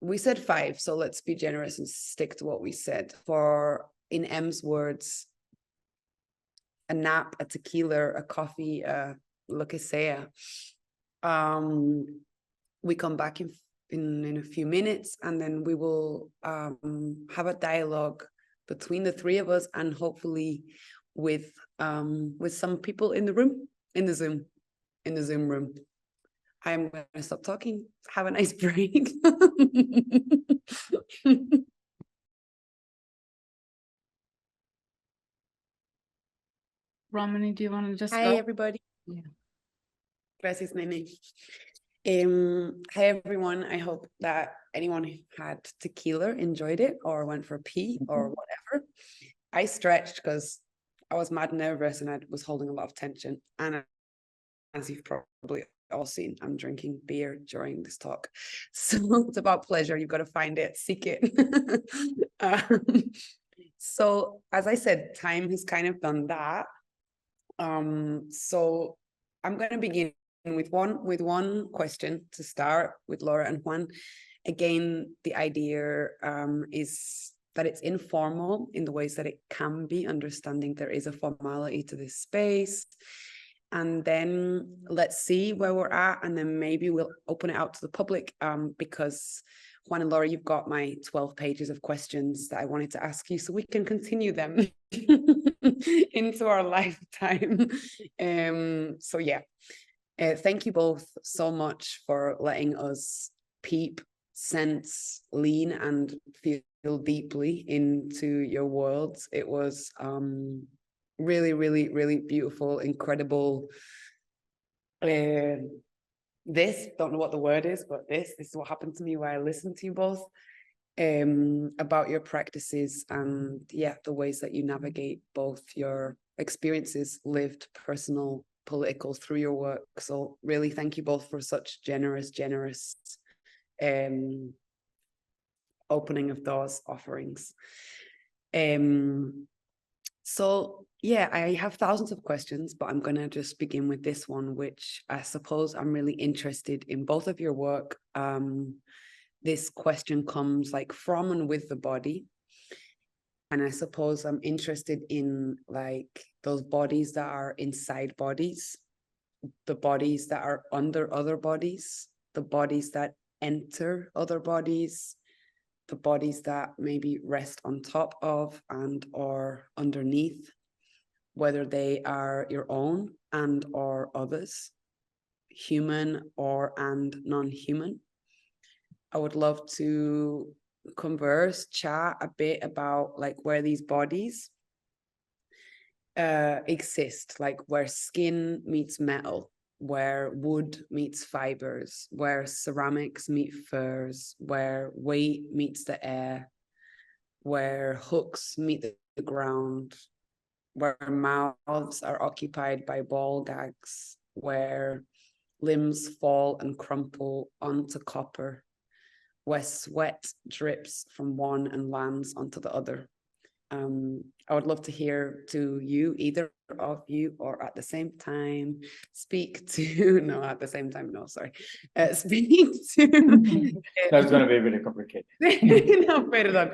We said 5, so let's be generous and stick to what we said. For, in M's words, a nap, a tequila, a coffee, lo que sea. We come back in a few minutes, and then we will have a dialogue between the 3 of us, and hopefully with some people in the room, in the Zoom room. I'm going to stop talking. Have a nice break. Romany, do you want to just Hi, go? everybody. Yeah. Gracias, Nene. Hi, everyone. I hope that anyone who had tequila enjoyed it, or went for a pee, or whatever. I stretched because I was mad nervous, and I was holding a lot of tension. And as you've probably all seen, I'm drinking beer during this talk. So it's about pleasure. You've got to find it, seek it. So as I said, time has kind of done that. So I'm going to begin with one question to start with Laura and Juan. Again, the idea is that it's informal in the ways that it can be, understanding there is a formality to this space. And then let's see where we're at, and then maybe we'll open it out to the public, because Juan and Laura, you've got my 12 pages of questions that I wanted to ask you, so we can continue them into our lifetime. So yeah, thank you both so much for letting us peep, sense, lean, and feel deeply into your worlds. It was really, really, really beautiful, incredible. This, don't know what the word is, but this is what happened to me while I listened to you both, about your practices, and yeah, the ways that you navigate both your experiences, lived, personal, political, through your work. So really thank you both for such generous opening of doors, offerings. So yeah, I have thousands of questions, but I'm going to just begin with this one, which I suppose I'm really interested in both of your work. This question comes like from and with the body. And I suppose I'm interested in like those bodies that are inside bodies, the bodies that are under other bodies, the bodies that enter other bodies, the bodies that maybe rest on top of and or underneath, whether they are your own and or others, human or and non-human. I would love to chat a bit about like where these bodies exist, like where skin meets metal, where wood meets fibers, where ceramics meet furs, where weight meets the air, where hooks meet the ground, where mouths are occupied by ball gags, where limbs fall and crumple onto copper, where sweat drips from one and lands onto the other. I would love to hear to you, either of you, or at the same time, speak to, no, at the same time, no, sorry, speak to. That's going to be really complicated. No, perdón.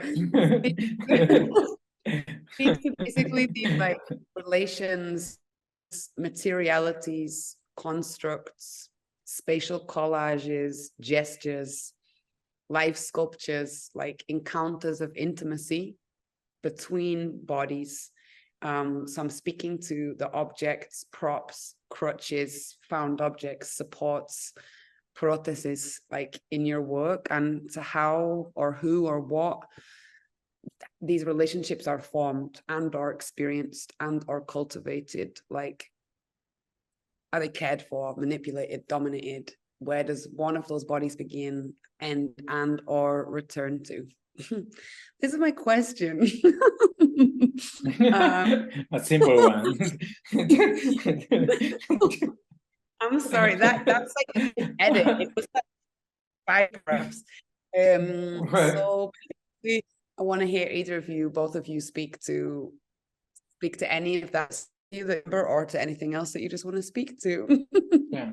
Speak to basically these like relations, materialities, constructs, spatial collages, gestures, life sculptures, like encounters of intimacy between bodies. So I'm speaking to the objects, props, crutches, found objects, supports, prostheses, like in your work, and to how or who or what these relationships are formed and or experienced and or cultivated. Like, are they cared for, manipulated, dominated? Where does one of those bodies begin, end, and or return to? This is my question. A simple one. I'm sorry, that's like an edit. It was like 5 paragraphs. So basically, I want to hear either of you, both of you, speak to any of that or to anything else that you just want to speak to. Yeah.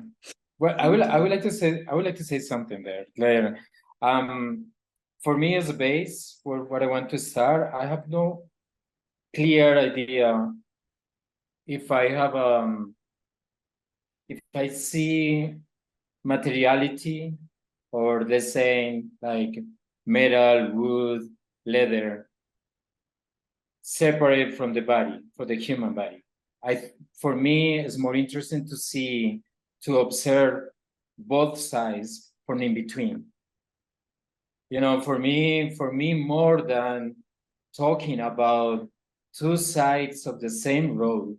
Well, I would like to say something there later. For me as a base, for what I want to start, I have no clear idea if I have if I see materiality, or let's say like metal, wood, leather, separate from the body, for the human body. For me, it's more interesting to observe both sides from in between. You know, for me, more than talking about two sides of the same road,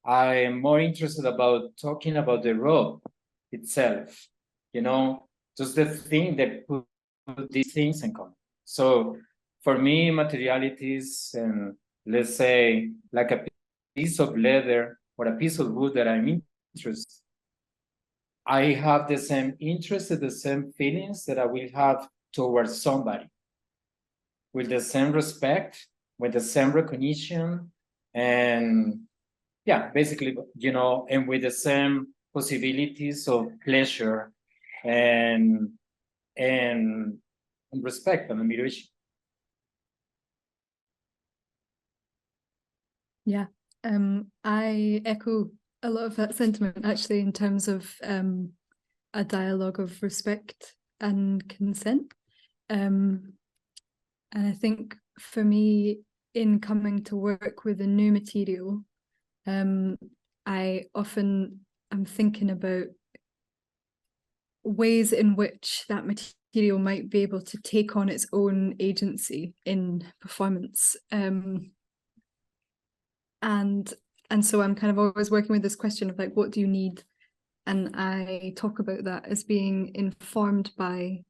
I am more interested about talking about the road itself. You know, just the thing that put these things in common. So for me, materialities, and let's say like a piece of leather or a piece of wood that I'm interested, I have the same interest, the same feelings that I will have towards somebody, with the same respect, with the same recognition, and yeah, basically, you know, and with the same possibilities of pleasure and respect and admiration. Yeah, I echo a lot of that sentiment, actually, in terms of a dialogue of respect and consent. And I think for me, in coming to work with a new material, I often am thinking about ways in which that material might be able to take on its own agency in performance. And so I'm kind of always working with this question of like, what do you need? And I talk about that as being informed by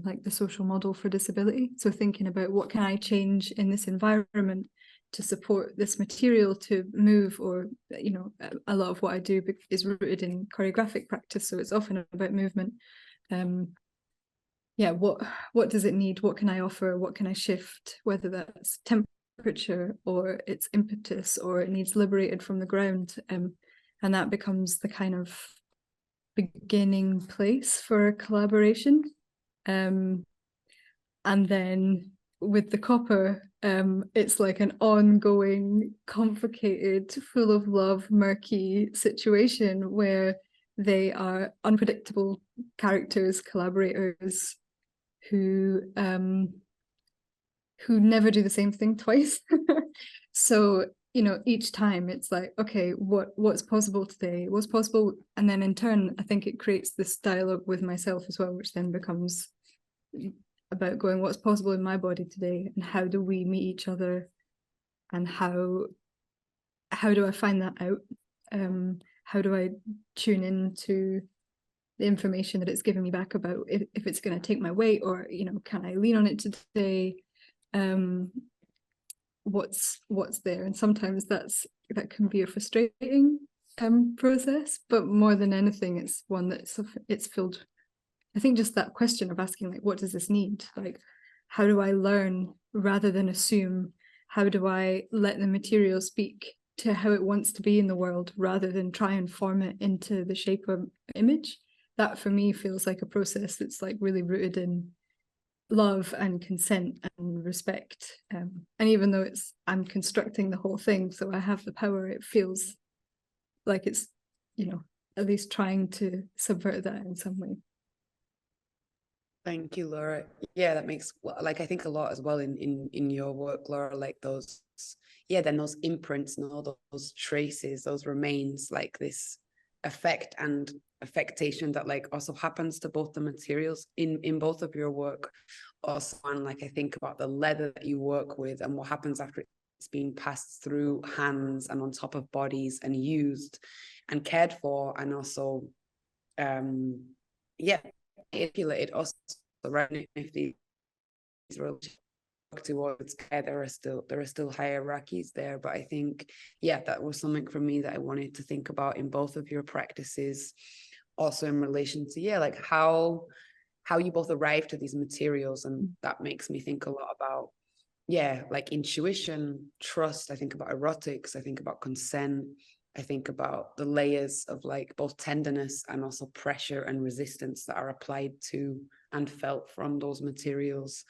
like the social model for disability. So thinking about what can I change in this environment to support this material to move, or, you know, a lot of what I do is rooted in choreographic practice. So it's often about movement. Yeah, what does it need? What can I offer? What can I shift? Whether that's temperature or its impetus, or it needs liberated from the ground. And that becomes the kind of beginning place for a collaboration. And then with the copper, it's like an ongoing, complicated, full of love, murky situation where they are unpredictable characters, collaborators who never do the same thing twice. So, you know, each time it's like, okay, what's possible today? What's possible? And then in turn, I think it creates this dialogue with myself as well, which then becomes about going, what's possible in my body today, and how do we meet each other, and how do I find that out? How do I tune into the information that it's giving me back about if it's going to take my weight, or, you know, can I lean on it today? What's there? And sometimes that can be a frustrating process, but more than anything, it's one that's it's filled. I think just that question of asking, like, what does this need? Like, how do I learn rather than assume? How do I let the material speak to how it wants to be in the world rather than try and form it into the shape of image? That for me feels like a process that's like really rooted in love and consent and respect. And even though I'm constructing the whole thing, so I have the power, it feels like it's, you know, at least trying to subvert that in some way. Thank you, Laura. Yeah, that makes, like, I think a lot as well in your work, Laura, like those, then those imprints and all those traces, those remains, like this effect and affectation that like also happens to both the materials in both of your work. Also, and like I think about the leather that you work with and what happens after it's being passed through hands and on top of bodies and used and cared for, and also manipulated also, right? If these relationships towards care, there are still hierarchies there, but I think that was something for me that I wanted to think about in both of your practices, also in relation to like how you both arrive to these materials. And that makes me think a lot about like intuition, trust. I think about erotics, I think about consent, I think about the layers of like both tenderness and also pressure and resistance that are applied to and felt from those materials.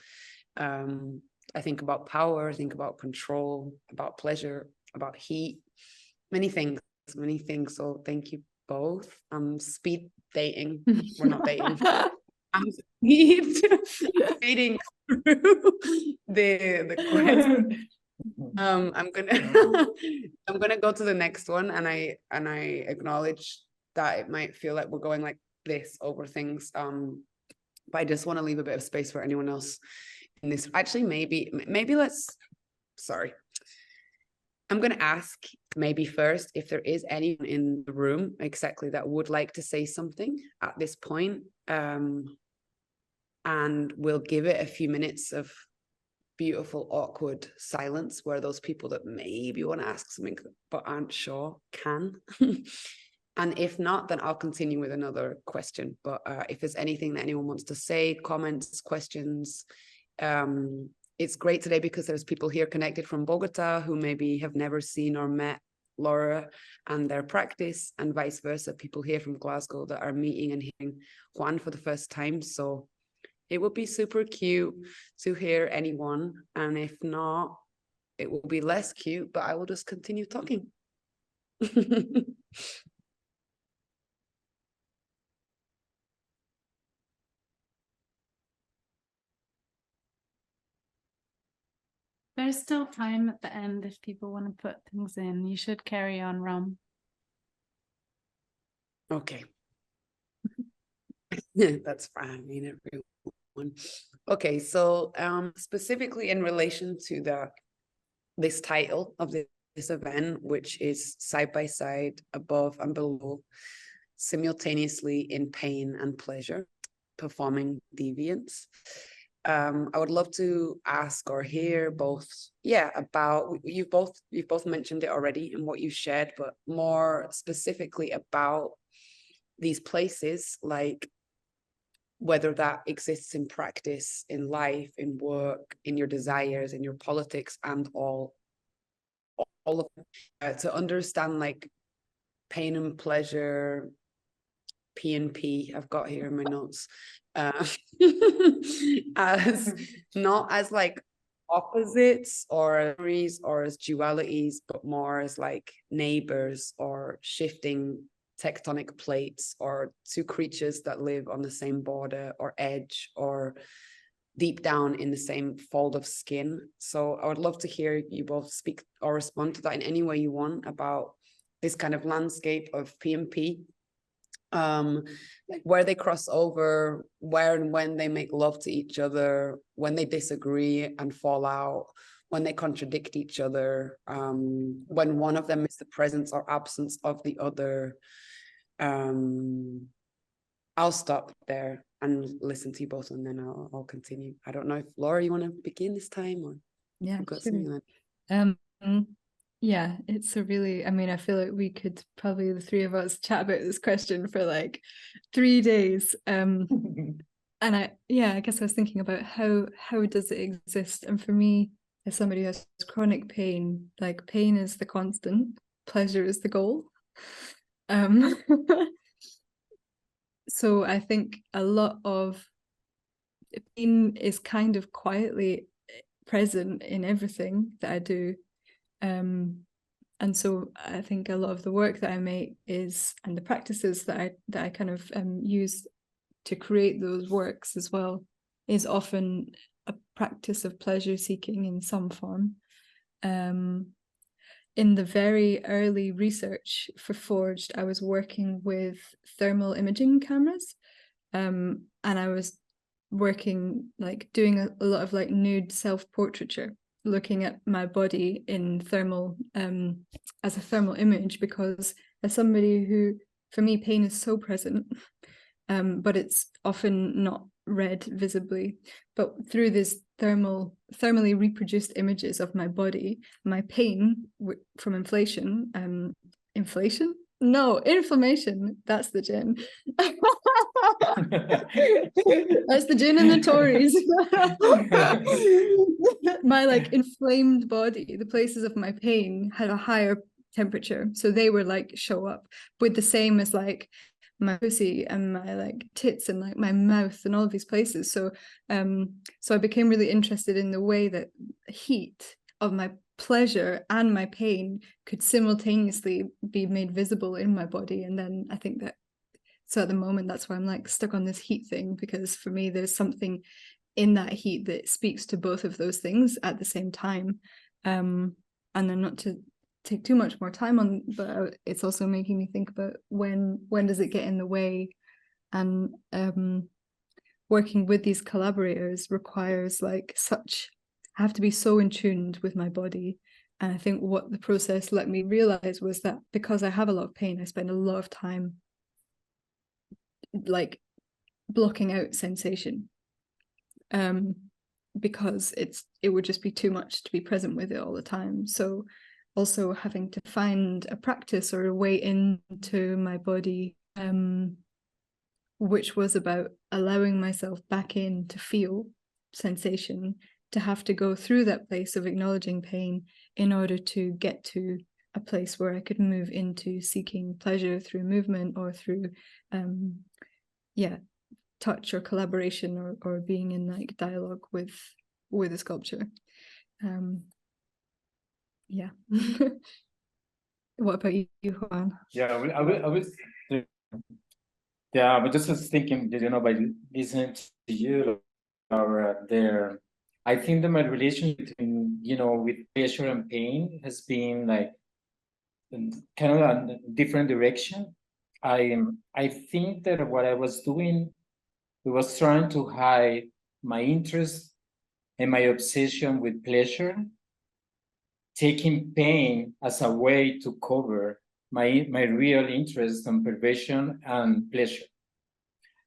I think about power, I think about control, about pleasure, about heat, many things. So thank you both. Speed dating. We're not dating. I'm speeding through the question. I'm gonna go to the next one, and I acknowledge that it might feel like we're going like this over things, but I just want to leave a bit of space for anyone else in this. Actually, maybe I'm gonna ask maybe first if there is anyone in the room exactly that would like to say something at this point, and we'll give it a few minutes of beautiful, awkward silence where those people that maybe want to ask something but aren't sure can. And if not, then I'll continue with another question. But if there's anything that anyone wants to say, comments, questions, it's great today because there's people here connected from Bogota who maybe have never seen or met Laura and their practice, and vice versa, people here from Glasgow that are meeting and hearing Juan for the first time. So it would be super cute to hear anyone, and if not, it will be less cute, but I will just continue talking. There's still time at the end if people want to put things in. You should carry on, Rom. Okay. That's fine, everyone. Okay, so specifically in relation to this title of this event, which is Side by Side, Above and Below, Simultaneously in Pain and Pleasure, Performing Deviance. I would love to ask or hear both, about, you've both mentioned it already in what you shared, but more specifically about these places, like whether that exists in practice, in life, in work, in your desires, in your politics, and all of it, to understand like pain and pleasure, P&P, I've got here in my notes, as not as like opposites or as dualities, but more as like neighbors or shifting tectonic plates, or two creatures that live on the same border or edge or deep down in the same fold of skin. So I would love to hear you both speak or respond to that in any way you want about this kind of landscape of P&P like where they cross over, where and when they make love to each other, when they disagree and fall out, when they contradict each other, when one of them is the presence or absence of the other. I'll stop there and listen to you both, and then I'll continue. I don't know if Laura, you want to begin this time, or Yeah, you've got sure. something like... Yeah, it's a really, I mean, I feel like we could probably, the three of us, chat about this question for like 3 days. And I guess I was thinking about how does it exist? And for me, as somebody who has chronic pain, like pain is the constant, pleasure is the goal. So I think a lot of pain is kind of quietly present in everything that I do. And so I think a lot of the work that I make is, and the practices that I kind of use to create those works as well, is often a practice of pleasure seeking in some form. In the very early research for Forged, I was working with thermal imaging cameras, and I was working, like doing a lot of like nude self-portraiture, looking at my body in thermal, as a thermal image, because as somebody who, for me, pain is so present, but it's often not read visibly. But through this thermally reproduced images of my body, my pain from inflation, inflammation, that's the gin. That's the gin and the Tories. My like inflamed body, the places of my pain had a higher temperature, so they were like show up with the same as like my pussy and my like tits and like my mouth and all of these places. So I became really interested in the way that heat of my pleasure and my pain could simultaneously be made visible in my body. And then I think that, so at the moment, that's why I'm like stuck on this heat thing, because for me there's something in that heat that speaks to both of those things at the same time. And then, not to take too much more time on, but it's also making me think about when does it get in the way. And working with these collaborators requires like such, I have to be so in tune with my body. And I think what the process let me realize was that because I have a lot of pain, I spend a lot of time like blocking out sensation, because it would just be too much to be present with it all the time. So also having to find a practice or a way into my body, which was about allowing myself back in to feel sensation, to have to go through that place of acknowledging pain in order to get to a place where I could move into seeking pleasure through movement or through touch or collaboration, or being in like dialogue with a sculpture. What about you, Juan? Yeah, I was yeah, but just was thinking, by listening to you, or there, I think that my relation between, with pleasure and pain has been like kind of a different direction. I think that what I was doing, it was trying to hide my interest and my obsession with pleasure, taking pain as a way to cover my real interest in perversion and pleasure.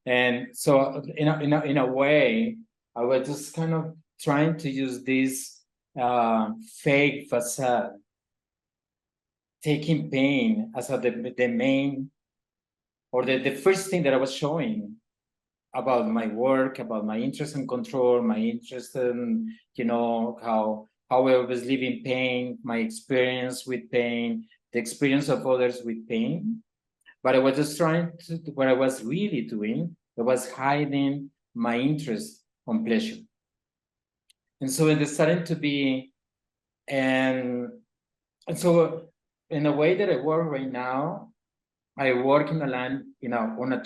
And so in a way, I was just kind of trying to use this fake facade, taking pain as the main, or the first thing that I was showing about my work, about my interest in control, my interest in, how I was living pain, my experience with pain, the experience of others with pain. But I was just what I was really doing, I was hiding my interest on pleasure. And so it started to be, and so in the way that I work right now, I work in a line, on a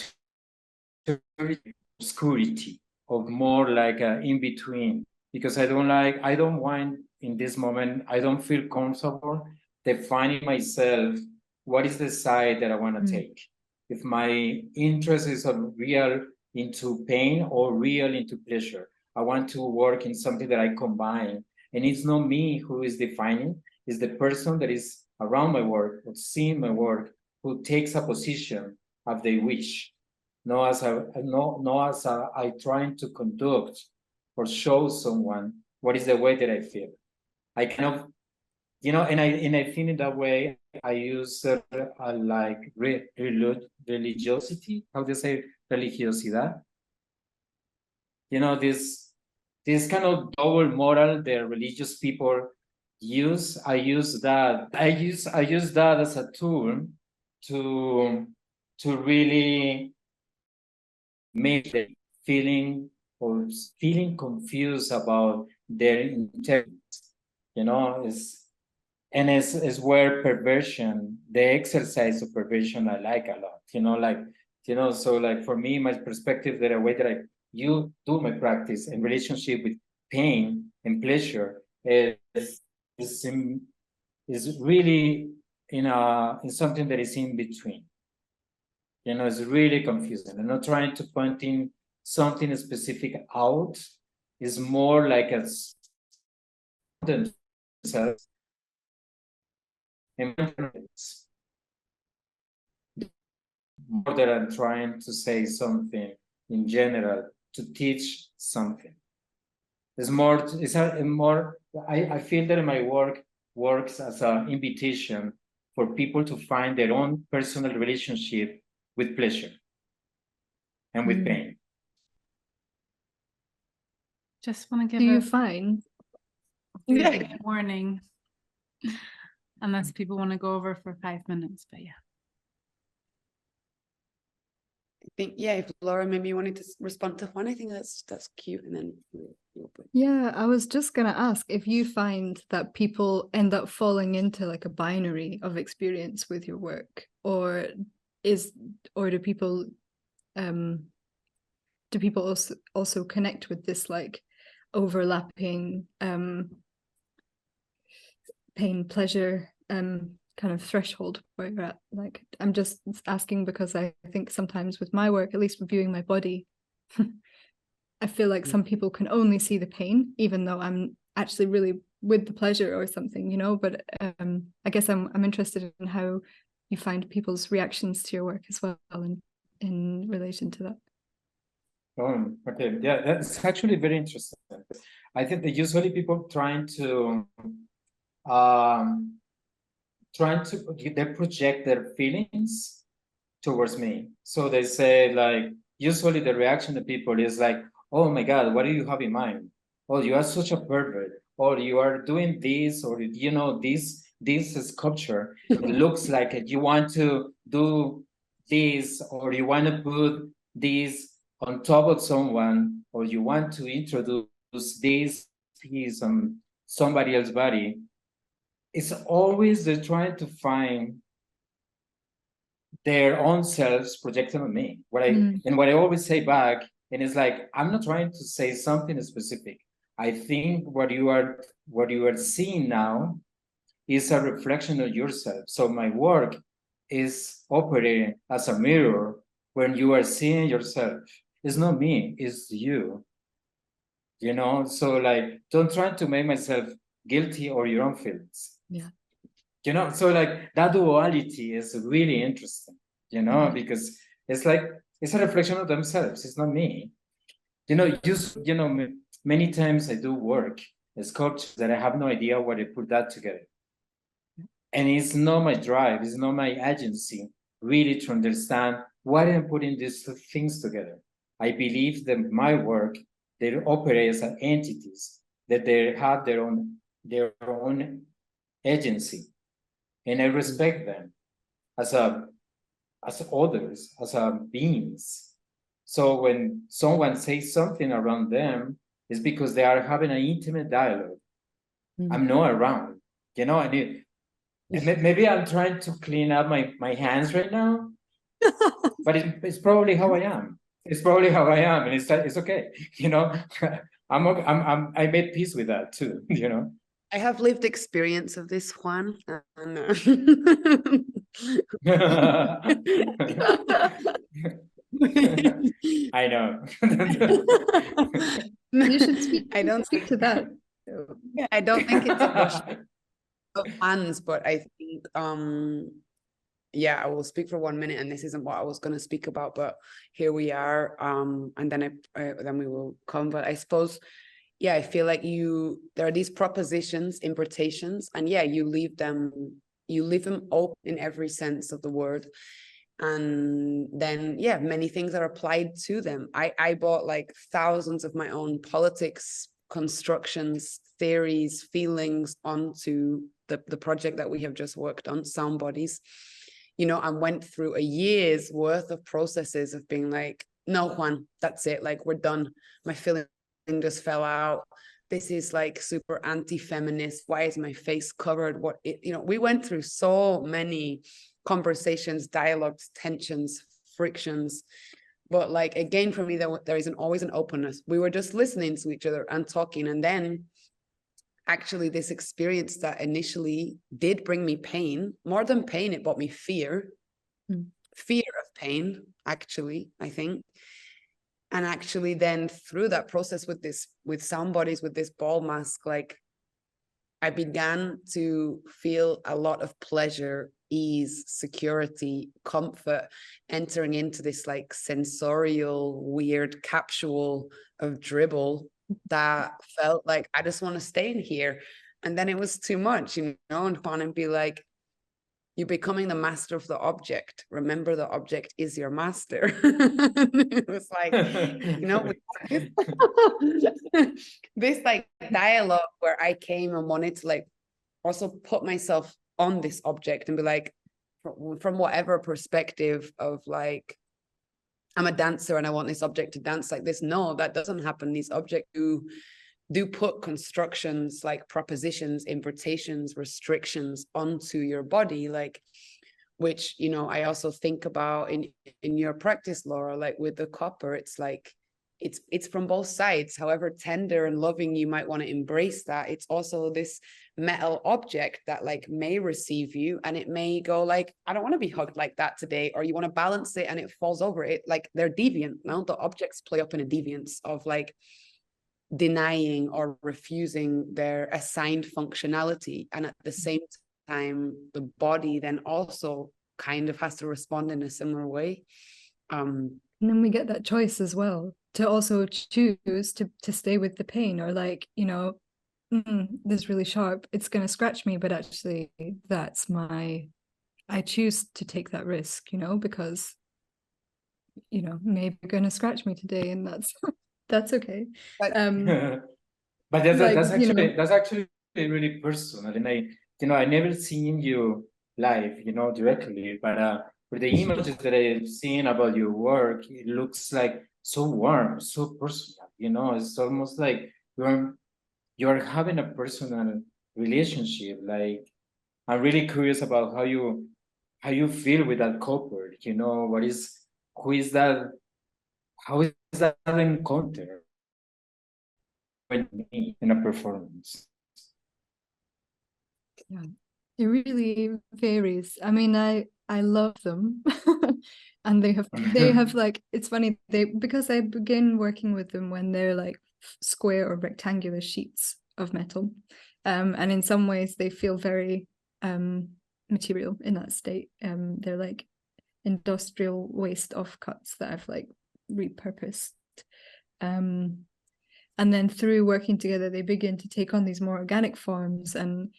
obscurity of more like in between, because I don't want in this moment, I don't feel comfortable defining myself, what is the side that I want to take. if my interest is real into pain or real into pleasure. I want to work in something that I combine. And it's not me who is defining, it's the person that is around my work, or seeing my work, who takes a position as they wish. Not as I trying to conduct or show someone what is the way that I feel. I kind of, and I think in that way I use like religiosity. How do you say religiosidad? This kind of double moral that religious people use. I use that as a tool to really make them feeling confused about their intelligence. Is where perversion, the exercise of perversion, I like a lot. So like for me, my perspective, that a way that you do my practice in relationship with pain and pleasure is really in something that is in between. It's really confusing. I'm not trying to point in something specific out. It's more like themselves. More that I'm trying to say something in general, to teach something. It's more. I feel that my work works as an invitation for people to find their own personal relationship with pleasure and with pain. Just want to give Do you a find? warning, unless people want to go over for 5 minutes, but yeah. I think, yeah, if Laura, maybe you wanted to respond to Juan, I think that's cute, and then Yeah, I was just gonna ask if you find that people end up falling into like a binary of experience with your work, or do people also connect with this like overlapping pain pleasure kind of threshold where you're at? Like, I'm just asking because I think sometimes with my work, at least reviewing my body, I feel like some people can only see the pain, even though I'm actually really with the pleasure or something, but I guess I'm interested in how you find people's reactions to your work as well in relation to that. Okay, yeah, that's actually very interesting. I think that usually people they project their feelings towards me. So they say, like, usually the reaction of people is like, oh my God, what do you have in mind? Oh, you are such a pervert, or you are doing this, or this sculpture. It looks like you want to do this, or you want to put this on top of someone, or you want to introduce this piece on somebody else's body. It's always they're trying to find their own selves projected on me. What I always say back, and it's like, I'm not trying to say something specific. I think what you are seeing now is a reflection of yourself. So my work is operating as a mirror when you are seeing yourself. It's not me, it's you. So like, don't try to make myself guilty or your own feelings. Yeah. So like that duality is really interesting, because it's like, it's a reflection of themselves. It's not me. Many times I do work, sculptures that I have no idea why I put that together. And it's not my drive, it's not my agency really to understand why I'm putting these things together. I believe that my work, they operate as entities, that they have their own agency. And I respect them as others, as beings. So when someone says something around them, it's because they are having an intimate dialogue. I'm not around, and maybe I'm trying to clean up my hands right now, but it's probably how I am. It's probably how I am, and it's okay. I made peace with that too. I have lived experience of this, Juan. And, I know. You should I don't speak to that. Yeah, I don't think it's a wash of hands, but I think yeah, I will speak for 1 minute, and this isn't what I was going to speak about, but here we are. And then then we will come. But I suppose, yeah, I feel like there are these propositions, interpretations, and yeah, you leave them open in every sense of the word. And then, yeah, many things are applied to them. I bought like thousands of my own politics constructions, theories, feelings onto the project that we have just worked on, Sound Bodies, and went through a year's worth of processes of being like, no, Juan, that's it. Like, we're done. My feeling just fell out. This is like super anti-feminist. Why is my face covered? We went through so many conversations, dialogues, tensions, frictions. But like, again, for me, there isn't always an openness. We were just listening to each other and talking. And then actually this experience that initially did bring me pain, more than pain, it brought me fear, fear of pain, actually, I think. And actually then through that process with Sound Bodies, with this ball mask, like I began to feel a lot of pleasure, ease, security, comfort, entering into this like sensorial, weird capsule of dribble that felt like I just want to stay in here. And then it was too much, and Juan and be like, you're becoming the master of the object. Remember, the object is your master. It was like, this like dialogue where I came and wanted to like also put myself on this object and be like, from whatever perspective of like, I'm a dancer and I want this object to dance like this. No, that doesn't happen. These objects do put constructions, like propositions, invitations, restrictions onto your body, like, which, I also think about in your practice, Laura, like with the copper, it's like, it's from both sides. However tender and loving you might want to embrace that, it's also this metal object that like may receive you, and it may go like, I don't want to be hugged like that today, or you want to balance it and it falls over it. Like, they're deviant. Now the objects play up in a deviance of like denying or refusing their assigned functionality, and at the same time the body then also kind of has to respond in a similar way. And then we get that choice as well to also choose to stay with the pain, or like, this is really sharp, it's going to scratch me, but actually I choose to take that risk, because maybe you're going to scratch me today, and that's okay. But that's actually really personal, and I never seen you live, directly, but for the images that I've seen about your work, it looks like so warm, so personal. It's almost like you're having a personal relationship. Like, I'm really curious about how you feel with that copper. Who is that? How is that encounter in a performance? Yeah, it really varies. I mean, I love them. And they have like, it's funny, because I begin working with them when they're like square or rectangular sheets of metal. And in some ways they feel very material in that state. They're like industrial waste offcuts that I've like repurposed. And then through working together, they begin to take on these more organic forms, and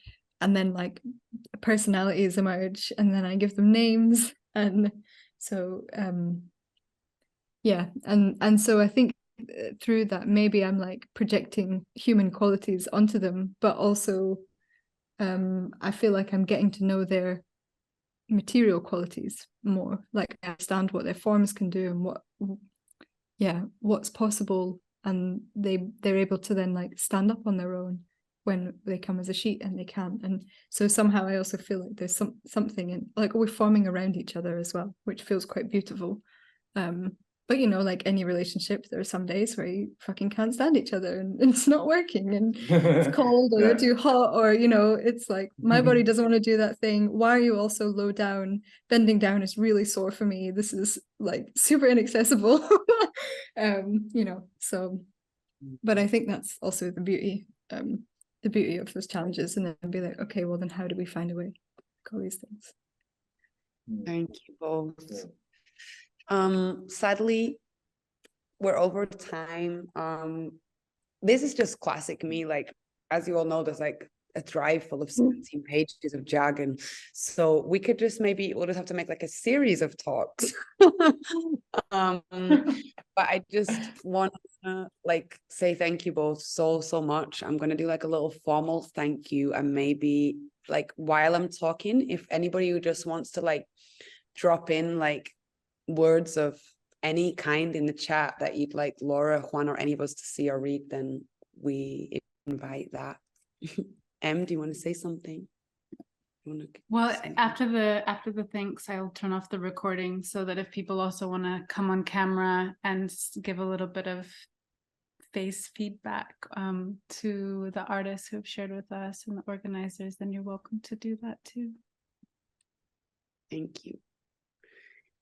then like personalities emerge, and then I give them names. And so yeah, and so I think through that maybe I'm like projecting human qualities onto them, but also I feel like I'm getting to know their material qualities more. Like, I understand what their forms can do and what's possible, and they're able to then like stand up on their own when they come as a sheet, and they can't. And so somehow I also feel like there's something in, like, we're forming around each other as well, which feels quite beautiful. But you know, like any relationship, there are some days where you fucking can't stand each other and it's not working and it's cold or they're too hot, or you know, it's like my body doesn't want to do that thing. Why are you also low down? Bending down is really sore for me. This is like super inaccessible. You know, so but I think that's also the beauty of those challenges, and then be like, okay, well then how do we find a way to call these things? Thank you both. Sadly, we're over time. This is just classic me. Like, as you all know, there's like a drive full of 17 pages of jargon. So we could just we'll just have to make like a series of talks. But I just want to like say thank you both so much. I'm gonna do like a little formal thank you, and maybe like while I'm talking, if anybody who just wants to like drop in like words of any kind in the chat that you'd like Laura, Juan, or any of us to see or read, then we invite that. Em, do you want to say something? Well, after the thanks, I'll turn off the recording so that if people also want to come on camera and give a little bit of face feedback to the artists who have shared with us and the organizers, then you're welcome to do that too. Thank you.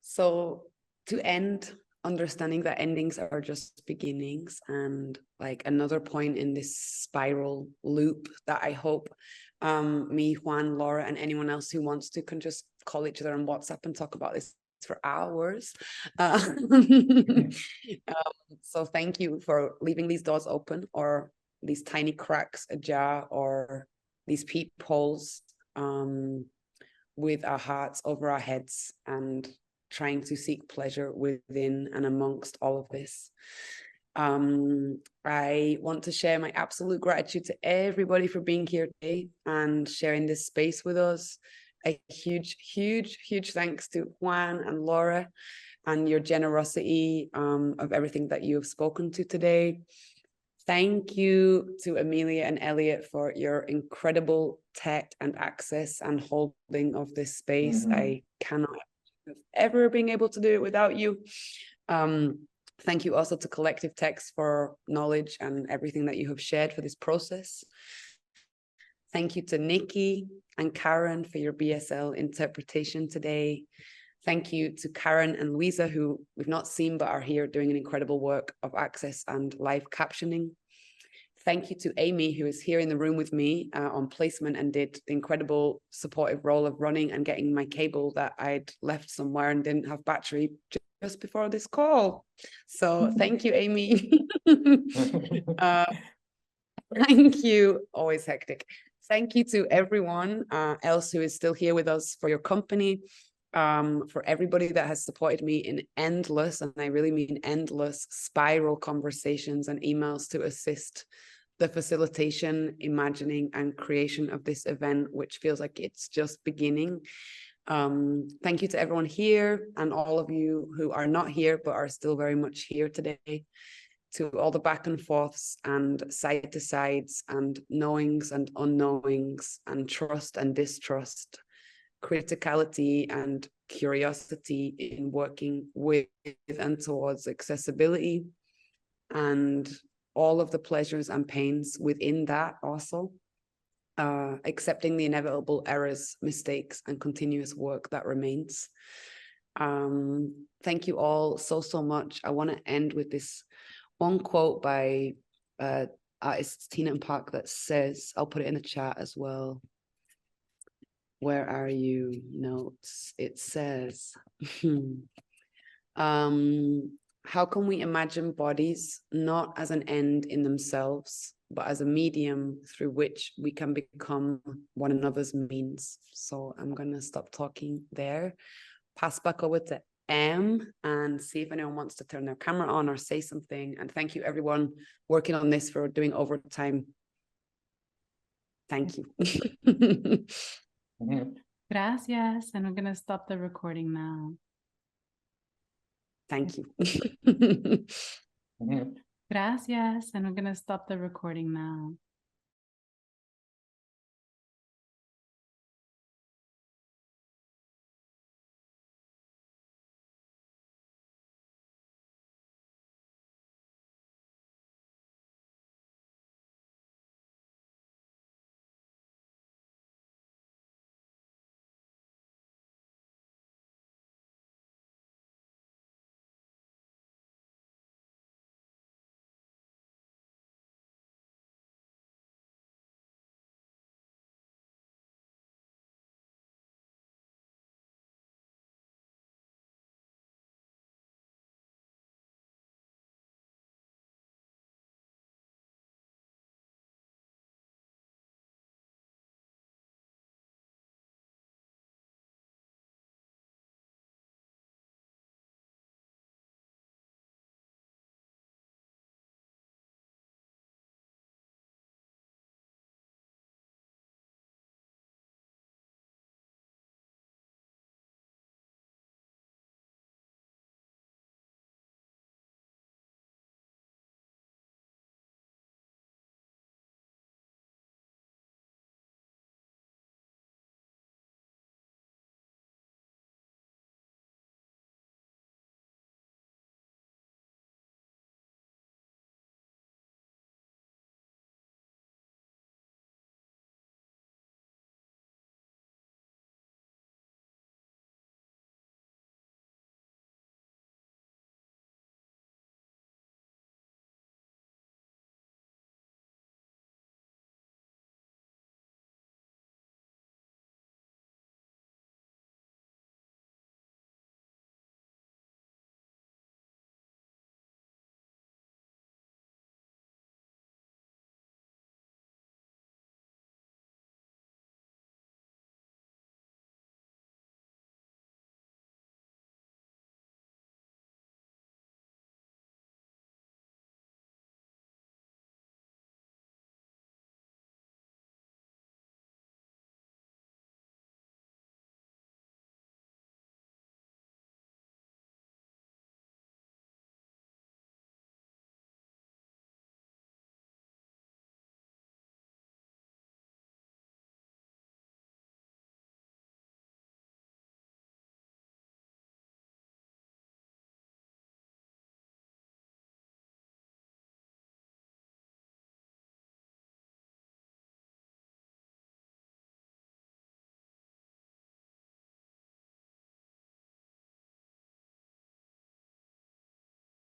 So to end, understanding that endings are just beginnings, and like another point in this spiral loop that I hope me, Juan, Laura, and anyone else who wants to can just call each other on WhatsApp and talk about this for hours. So thank you for leaving these doors open, or these tiny cracks ajar, or these peepholes with our hearts over our heads, and trying to seek pleasure within and amongst all of this. I want to share my absolute gratitude to everybody for being here today and sharing this space with us. A huge thanks to Juan and Laura and your generosity of everything that you have spoken to today. Thank you to Amelia and Elliot for your incredible tech and access and holding of this space. I cannot have ever been able to do it without you. Thank you also to Collective Text for knowledge and everything that you have shared for this process. Thank you to Nikki and Karen for your BSL interpretation today. Thank you to Karen and Louisa, who we've not seen but are here doing an incredible work of access and live captioning. Thank you to Amy, who is here in the room with me on placement and did the incredible supportive role of running and getting my cable that I'd left somewhere and didn't have battery just before this call. So thank you, Amy. Thank you. Always hectic. Thank you to everyone else who is still here with us for your company. For everybody that has supported me in endless, and I really mean endless, spiral conversations and emails to assist the facilitation, imagining, and creation of this event, which feels like it's just beginning. Thank you to everyone here and all of you who are not here but are still very much here today, to all the back and forths and side to sides and knowings and unknowings and trust and distrust, criticality and curiosity in working with and towards accessibility, and all of the pleasures and pains within that also, accepting the inevitable errors, mistakes, and continuous work that remains. Thank you all so much. I want to end with this one quote by artist Tina and Park that says, I'll put it in the chat as well. Where are you? Notes. It says, how can we imagine bodies not as an end in themselves, but as a medium through which we can become one another's means? So I'm going to stop talking there. Pass back over to Em and see if anyone wants to turn their camera on or say something. And thank you, everyone working on this, for doing overtime. Thank you. Gracias. And I'm going to stop the recording now. Thank you. Gracias. And I'm going to stop the recording now.